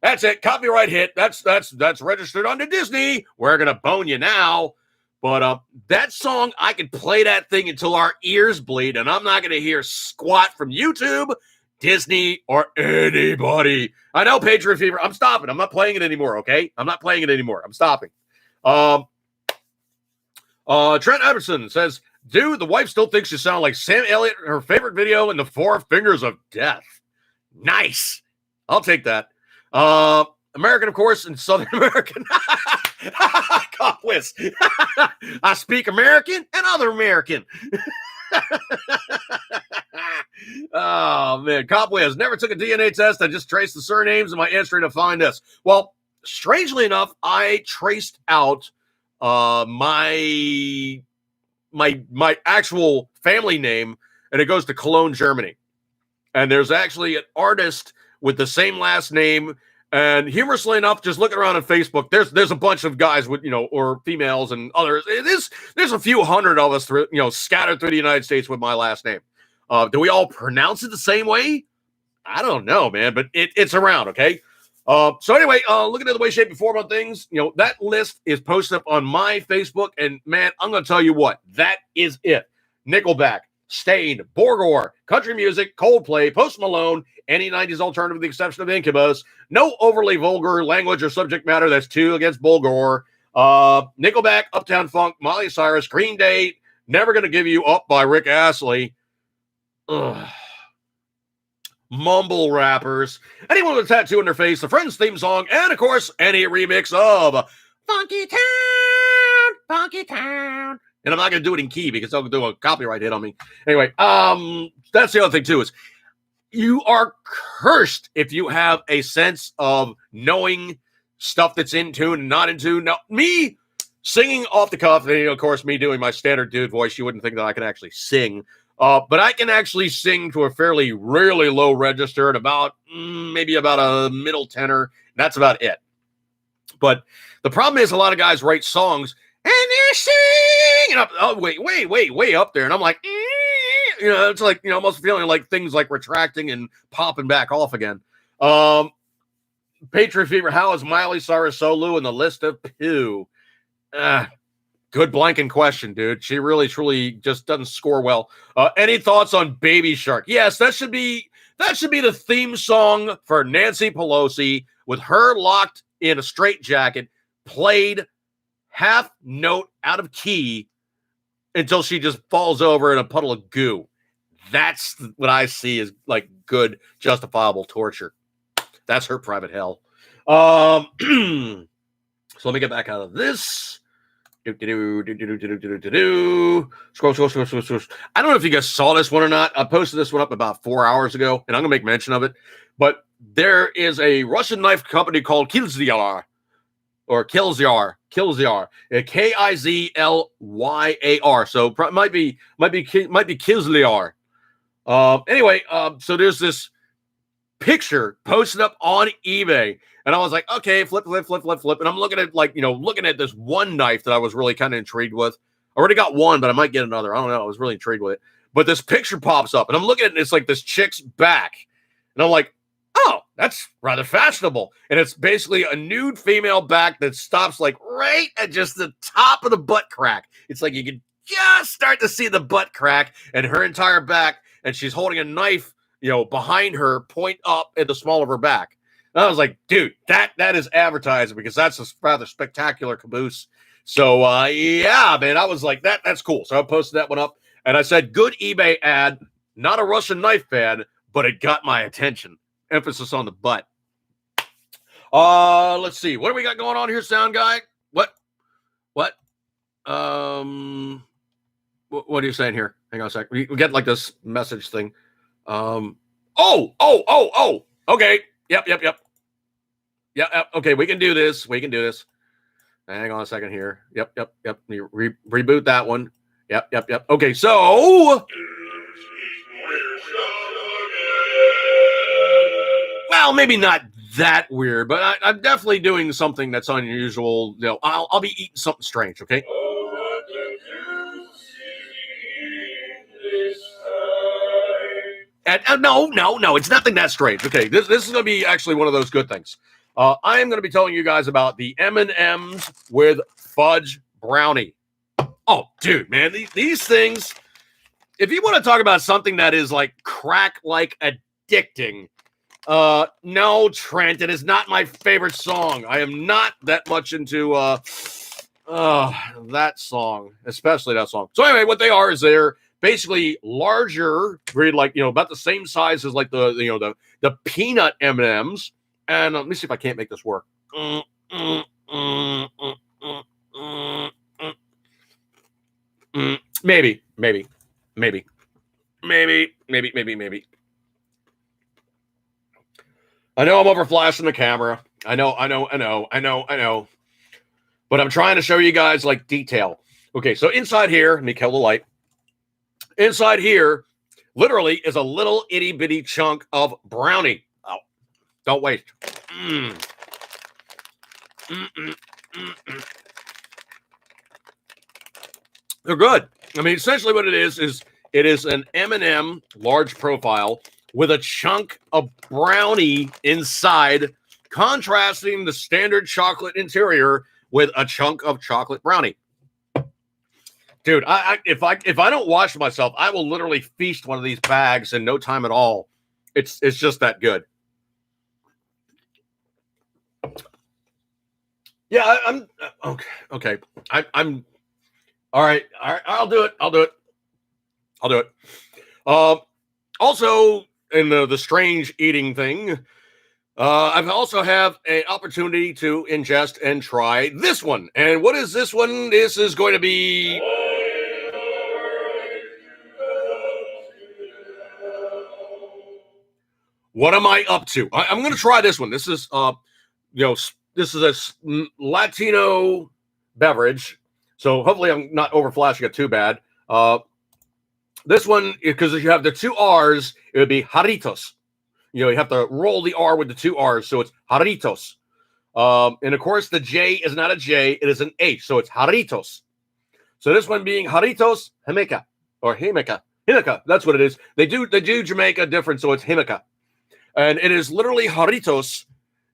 that's it, copyright hit, that's registered under Disney, we're gonna bone you now. But that song, I could play that thing until our ears bleed, and I'm not going to hear squat from YouTube, Disney, or anybody. I know, Patriot Fever. I'm stopping. I'm not playing it anymore, okay? I'm not playing it anymore. I'm stopping. Trent Everson says, dude, the wife still thinks you sound like Sam Elliott in her favorite video in the 4 Fingers of Death. Nice. I'll take that. American, of course, and Southern American. Cop whiz. I speak American and other American. Oh, man. Cop whiz. Never took a DNA test. I just traced the surnames in my history to find this. Well, strangely enough, I traced out my actual family name, and it goes to Cologne, Germany. And there's actually an artist with the same last name. And humorously enough, just looking around on Facebook, there's a bunch of guys with, or females and others. There's a few hundred of us, scattered through the United States with my last name. Do we all pronounce it the same way? I don't know, man, but it's around, okay? So anyway, looking at the way, shape, and form on things, that list is posted up on my Facebook. And man, I'm going to tell you what, that is it. Nickelback, Staind, Borgore, country music, Coldplay, Post Malone, any 90s alternative with the exception of Incubus, no overly vulgar language or subject matter that's too against Bulgore, Nickelback, Uptown Funk, Miley Cyrus, Green Day, Never Gonna Give You Up by Rick Astley, mumble rappers, anyone with a tattoo on their face, the Friends theme song, and of course, any remix of Funky Town, Funky Town. And I'm not going to do it in key because they'll do a copyright hit on me. Anyway, that's the other thing too is you are cursed if you have a sense of knowing stuff that's in tune and not in tune. Now, me singing off the cuff, and of course, me doing my standard dude voice, you wouldn't think that I can actually sing. But I can actually sing to a fairly really low register at about maybe about a middle tenor. That's about it. But the problem is a lot of guys write songs and they're singing up. Oh, way up there. And I'm like, it's like, almost feeling like things like retracting and popping back off again. Patriot Fever, how is Miley Cyrus solo in the list of poo? Good blanking question, dude. She really, truly just doesn't score well. Any thoughts on Baby Shark? Yes, that should be the theme song for Nancy Pelosi with her locked in a straitjacket, played half note out of key until she just falls over in a puddle of goo. That's what I see as like good, justifiable torture. That's her private hell. So let me get back out of this. Scroll. I don't know if you guys saw this one or not. I posted this one up about 4 hours ago, and I'm gonna make mention of it. But there is a Russian knife company called Kizlyar, or Kilzyar, Kizlyar. So might be Kizlyar. Anyway, so there's this picture posted up on eBay. And I was like, okay, flip. And I'm looking at looking at this one knife that I was really kind of intrigued with. I already got one, but I might get another. I don't know. I was really intrigued with it. But this picture pops up and I'm looking at it and it's like this chick's back. And I'm like, oh, that's rather fashionable. And it's basically a nude female back that stops like right at just the top of the butt crack. It's like you can just start to see the butt crack and her entire back. And she's holding a knife, behind her, point up at the small of her back. And I was like, dude, that is advertising because that's a rather spectacular caboose. So, yeah, man, I was like, that's cool. So I posted that one up and I said, good eBay ad, not a Russian knife fan, but it got my attention. Emphasis on the butt. Let's see. What do we got going on here, sound guy? What? What are you saying here? Hang on a sec. We get like this message thing. Oh. Okay. Yep. Yeah. Okay. We can do this. Hang on a second here. Yep. Reboot that one. Yep. Okay. So, well, maybe not that weird, but I'm definitely doing something that's unusual. I'll be eating something strange. Okay. No, it's nothing that strange. Okay, this is going to be actually one of those good things. I am going to be telling you guys about the M&Ms with fudge brownie. Oh, dude, man, these things, if you want to talk about something that is like crack-like addicting, no, Trent, it is not my favorite song. I am not that much into that song, especially that song. So anyway, what they are is they're basically larger, like about the same size as like the peanut M&Ms. And let me see if I can't make this work. Maybe. I know I'm over flashing the camera. I know. But I'm trying to show you guys like detail. Okay, so inside here, let me kill the light. Inside here, literally, is a little itty bitty chunk of brownie. Oh, don't waste. They're good. I mean, essentially what it is it is an M&M large profile with a chunk of brownie inside, contrasting the standard chocolate interior with a chunk of chocolate brownie. Dude, if I don't wash myself, I will literally feast one of these bags in no time at all. It's just that good. Yeah, I'm okay. I'm all right. I'll do it. Also, in the strange eating thing, I've also have an opportunity to ingest and try this one. And what is this one? This is going to be. What am I up to? I'm going to try this one. This is this is a Latino beverage. So hopefully I'm not over flashing it too bad. This one, because if you have the two R's, it would be Jarritos. You have to roll the R with the two R's, so it's Jarritos. And of course, the J is not a J, it is an H, so it's Jarritos. So this one being Jarritos Jamaica or Jamaica. That's what it is. They do Jamaica different, so it's Jamaica. And it is literally Jarritos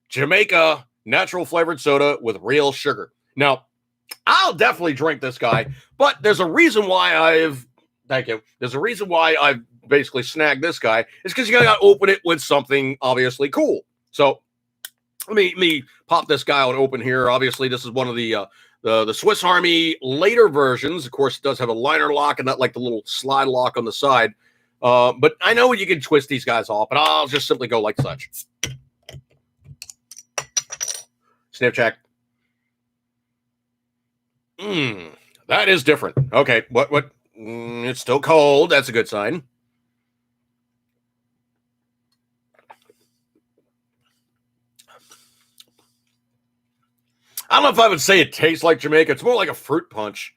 Jamaica natural flavored soda with real sugar. Now, I'll definitely drink this guy, but there's a reason why There's a reason why I've basically snagged this guy. It's because you got to open it with something obviously cool. So let me pop this guy out open here. Obviously, this is one of the Swiss Army later versions. Of course, it does have a liner lock and not like the little slide lock on the side. But I know you can twist these guys off, but I'll just simply go like such. Snapchat. That is different. Okay, what? It's still cold. That's a good sign. I don't know if I would say it tastes like Jamaica. It's more like a fruit punch.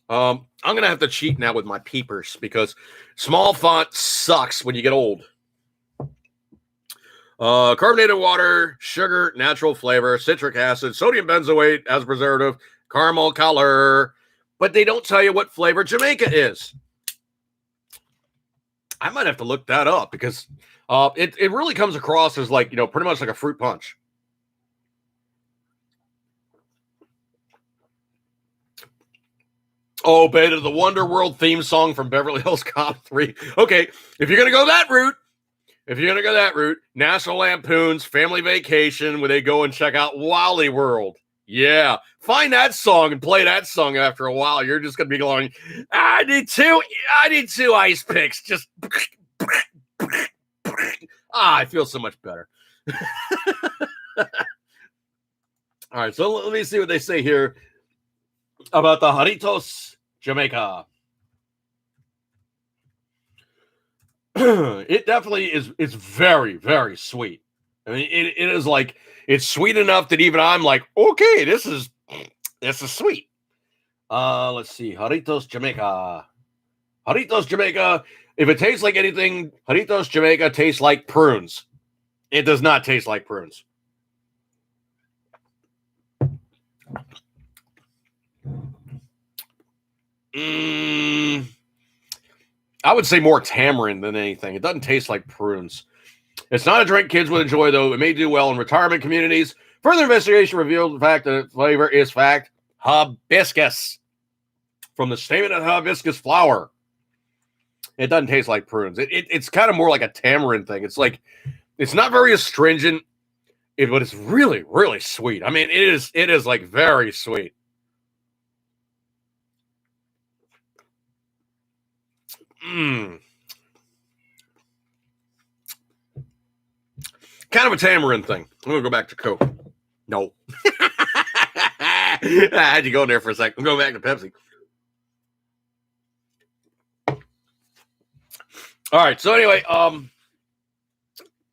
I'm going to have to cheat now with my peepers because small font sucks when you get old. Carbonated water, sugar, natural flavor, citric acid, sodium benzoate as preservative, caramel color. But they don't tell you what flavor Jamaica is. I might have to look that up because it really comes across as like, pretty much like a fruit punch. Oh, Beta, the Wonder World theme song from Beverly Hills Cop 3. Okay, if you're going to go that route, National Lampoon's Family Vacation, where they go and check out Wally World. Yeah, find that song and play that song after a while. You're just going to be going, I need two ice picks. Just, I feel so much better. All right, so let me see what they say here about the Jarritos Jamaica. It definitely is. It's very, very sweet. I mean, it is like, it's sweet enough that even I'm like, okay, this is sweet. Let's see. Jarritos Jamaica. Jarritos Jamaica. If it tastes like anything, Jarritos Jamaica tastes like prunes. It does not taste like prunes. I would say more tamarind than anything. It doesn't taste like prunes. It's not a drink kids would enjoy, though. It may do well in retirement communities. Further investigation revealed the fact that the flavor is hibiscus from the stamen of hibiscus flower. It doesn't taste like prunes. It's kind of more like a tamarind thing. It's like, it's not very astringent, but it's really, really sweet. I mean, it is like very sweet. Kind of a tamarind thing. I'm going to go back to Coke. No. I had you go in there for a second. I'm going back to Pepsi. All right. So anyway,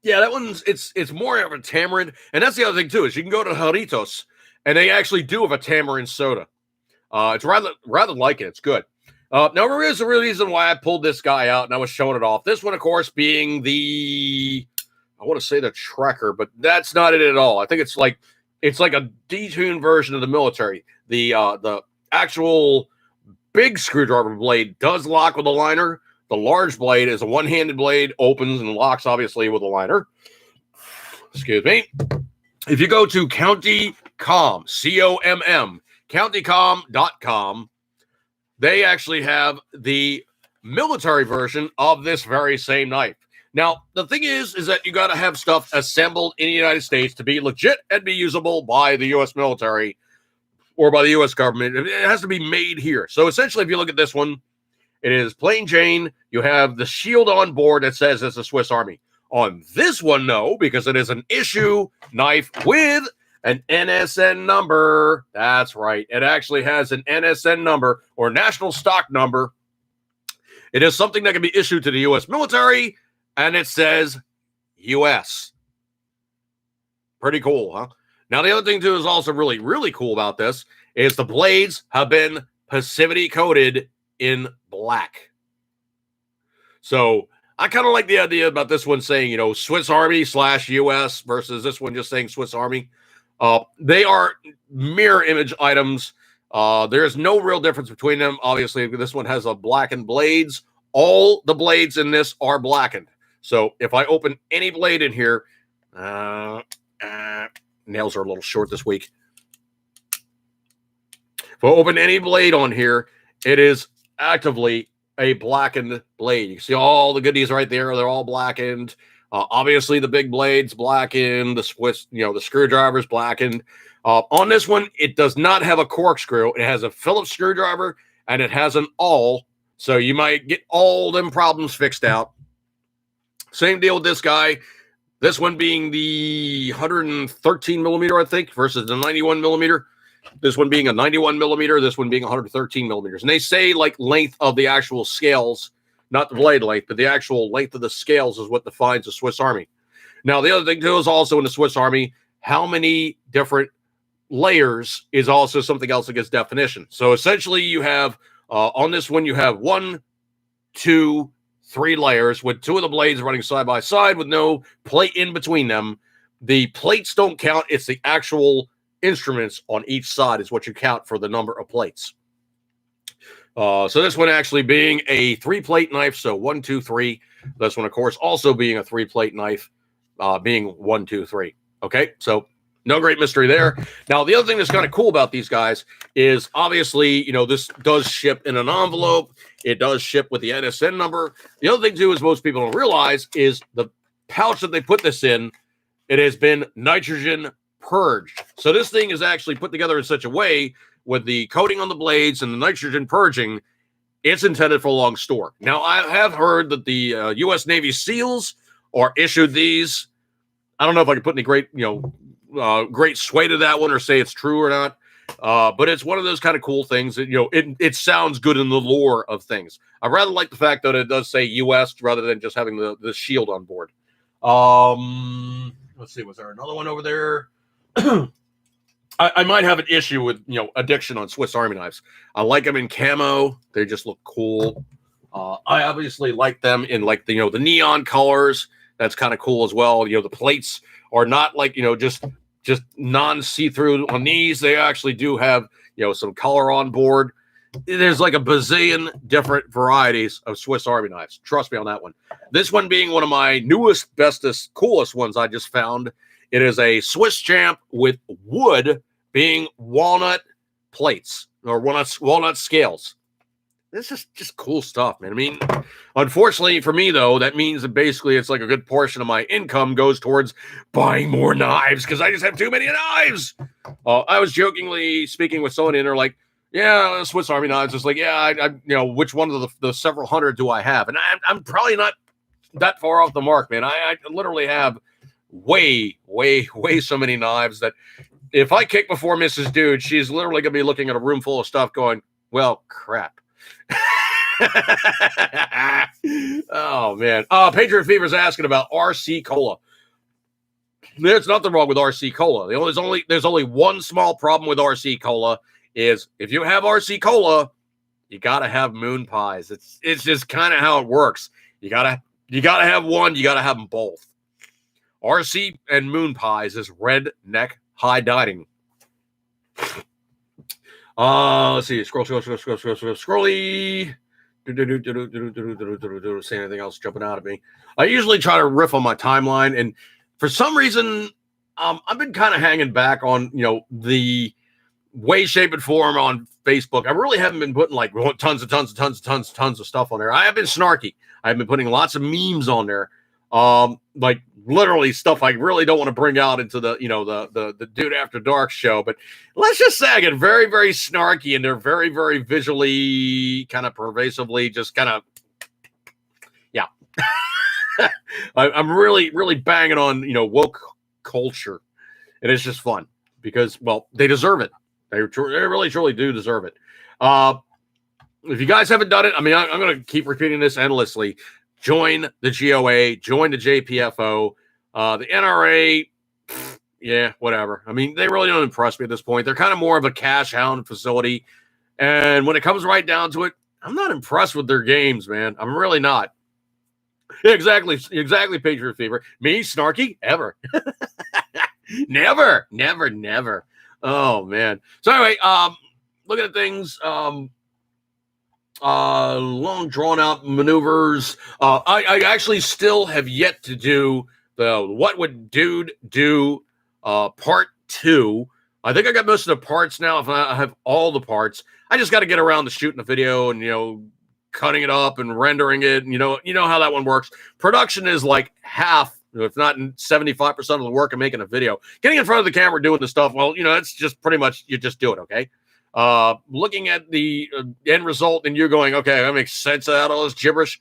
yeah, that one's, it's more of a tamarind. And that's the other thing too, is you can go to Jarritos and they actually do have a tamarind soda. It's rather like it. It's good. Now, there is a real reason why I pulled this guy out and I was showing it off. This one, of course, being I want to say the Trekker, but that's not it at all. I think it's like a detuned version of the military. The actual big screwdriver blade does lock with a liner. The large blade is a one-handed blade, opens and locks, obviously, with a liner. Excuse me. If you go to CountyComm, COMM, CountyComm.com, they actually have the military version of this very same knife. Now, the thing is that you got to have stuff assembled in the United States to be legit and be usable by the U.S. military or by the U.S. government. It has to be made here. So essentially, if you look at this one, it is plain Jane. You have the shield on board that says it's a Swiss Army. On this one, no, because it is an issue knife with an NSN number. That's right. It actually has an NSN number or national stock number. It is something that can be issued to the U.S. military, and it says U.S. Pretty cool, huh? Now, the other thing, too, is also really, really cool about this is the blades have been passivity coated in black. So I kind of like the idea about this one saying, Swiss Army / US versus this one just saying Swiss Army. They are mirror image items. There's no real difference between them. Obviously, this one has a blackened blades. All the blades in this are blackened. So if I open any blade in here, nails are a little short this week. If I open any blade on here, it is actively a blackened blade. You see all the goodies right there. They're all blackened. Obviously, the big blade's blackened. The Swiss, the screwdriver's blackened. On this one, it does not have a corkscrew. It has a Phillips screwdriver, and it has an awl. So you might get all them problems fixed out. Same deal with this guy. This one being the 113 millimeter, I think, versus the 91 millimeter. This one being a 91 millimeter, this one being 113 millimeters. And they say like length of the actual scales, not the blade length, but the actual length of the scales is what defines the Swiss Army. Now, the other thing too is also in the Swiss Army, how many different layers is also something else that gets definition. So essentially you have, on this one, you have 1, 2, 3 layers with 2 of the blades running side by side with no plate in between them. The plates don't count. It's the actual instruments on each side is what you count for the number of plates. So this one actually being a 3-plate knife. So 1, 2, 3. This one, of course, also being a 3-plate knife, being 1, 2, 3. Okay. So no great mystery there. Now, the other thing that's kind of cool about these guys is obviously, this does ship in an envelope. It does ship with the NSN number. The other thing too is most people don't realize is the pouch that they put this in, it has been nitrogen purged. So this thing is actually put together in such a way with the coating on the blades and the nitrogen purging, it's intended for long store. Now, I have heard that the U.S. Navy SEALs are issued these. I don't know if I can put any great, great sway to that one or say it's true or not. But it's one of those kind of cool things that, it sounds good in the lore of things. I rather like the fact that it does say U.S. rather than just having the shield on board. Let's see, was there another one over there? I might have an issue with, addiction on Swiss Army knives. I like them in camo. They just look cool. I obviously like them in like the neon colors. That's kind of cool as well. The plates are not like, just non-see-through on these. They actually do have, some color on board. There's like a bazillion different varieties of Swiss Army knives. Trust me on that one. This one being one of my newest, bestest, coolest ones I just found. It is a Swiss Champ with wood being walnut plates or walnut scales. This is just cool stuff, man. I mean, unfortunately for me, though, that means that basically it's like a good portion of my income goes towards buying more knives because I just have too many knives. I was jokingly speaking with someone and they're like, yeah, Swiss Army knives. It's like, yeah, I which one of the several hundred do I have? And I'm probably not that far off the mark, man. I literally have way so many knives that if I kick before Mrs. Dude, she's literally going to be looking at a room full of stuff going, well, crap. Oh, man. Patriot Fever's asking about RC Cola. There's nothing wrong with RC Cola. There's only one small problem with RC Cola is if you have RC Cola, you got to have moon pies. It's just kind of how it works. You got to have one, you got to have them both. RC and moon pies is redneck high dining. Let's see. Scrolly. Say anything else jumping out at me. I usually try to riff on my timeline, and for some reason, I've been kind of hanging back on the way, shape, and form on Facebook. I really haven't been putting like tons of stuff on there. I have been snarky. I've been putting lots of memes on there. Like literally stuff I really don't want to bring out into the the Dude After Dark show, but let's just say I get very, very snarky and they're very, very visually kind of pervasively just kind of, yeah. I'm really, really banging on, woke culture, and it's just fun because, well, they deserve it. They really, truly do deserve it. If you guys haven't done it, I mean, I'm going to keep repeating this endlessly. Join the GOA, join the JPFO, the NRA, yeah, whatever. I mean, they really don't impress me at this point. They're kind of more of a cash hound facility. And when it comes right down to it, I'm not impressed with their games, man. I'm really not. Exactly, Patriot Fever. Me, snarky, ever. Never. Oh man. So anyway, looking at things, long drawn out maneuvers. I actually still have yet to do the What Would Dude Do part 2. I think I got most of the parts now. If I have all the parts, I just got to get around to shooting the video and cutting it up and rendering it. And you know how that one works. Production is like half, if not 75% of the work of making a video. Getting in front of the camera doing the stuff, well, it's just pretty much you just do it, okay? Looking at the end result and you're going, okay, that makes sense out of all this gibberish.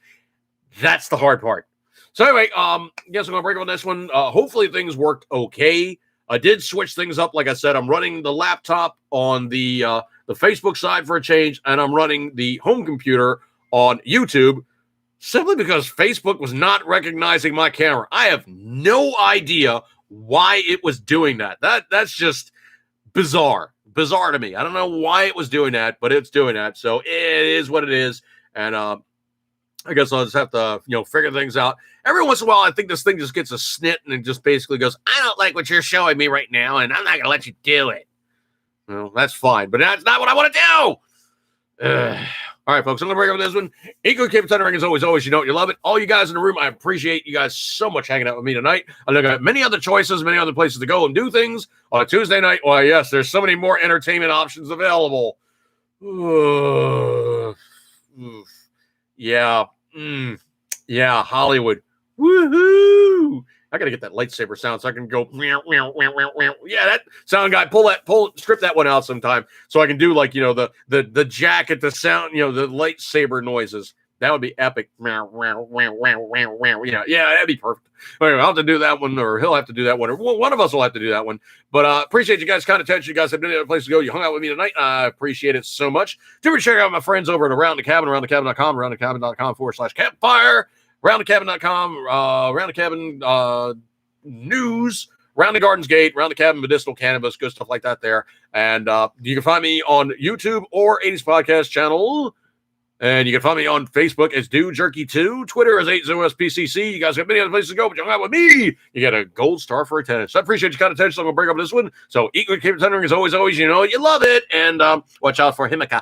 That's the hard part. So anyway, I guess I'm going to break on this one. Hopefully things worked okay. I did switch things up. Like I said, I'm running the laptop on the Facebook side for a change, and I'm running the home computer on YouTube simply because Facebook was not recognizing my camera. I have no idea why it was doing that. That's just bizarre to me. I don't know why it was doing that, but it's doing that. So it is what it is. And I guess I'll just have to, figure things out. Every once in a while, I think this thing just gets a snit and it just basically goes, I don't like what you're showing me right now, and I'm not going to let you do it. Well, that's fine, but that's not what I want to do. All right, folks, I'm going to break up this one. Eco Cape Thundering as always, you know it, you love it. All you guys in the room, I appreciate you guys so much hanging out with me tonight. I look at many other choices, many other places to go and do things on a Tuesday night. Why, yes, there's so many more entertainment options available. Yeah. Yeah, Hollywood. Woohoo! I gotta get that lightsaber sound so I can go. Yeah, that sound guy, strip that one out sometime so I can do like the jacket, the sound, the lightsaber noises. That would be epic. Yeah, that'd be perfect. Anyway, I'll have to do that one, or he'll have to do that one, or one of us will have to do that one. But appreciate you guys' kind attention. You guys have any other place to go. You hung out with me tonight. I appreciate it so much. Do check out my friends over at Around the Cabin, aroundthecabin.com, aroundthecabin.com/campfire. Roundthecabin.com, Round the Cabin news, Round the Gardens Gate, Round the Cabin medicinal cannabis, good stuff like that there. And you can find me on YouTube or 80s Podcast channel. And you can find me on Facebook as Dude Jerky 2. Twitter is 80SPCC. You guys have many other places to go, but you hung out with me. You get a gold star for attendance. I appreciate your kind of attention. So I'm going to break up this one. So eat good, keep tendering as always, you love it. And watch out for Himika.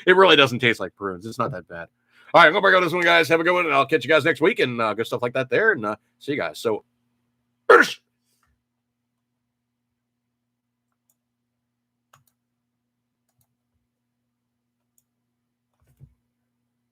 It really doesn't taste like prunes. It's not that bad. All right, I'm going to break out this one, guys. Have a good one, and I'll catch you guys next week and good stuff like that there. And see you guys. So, British.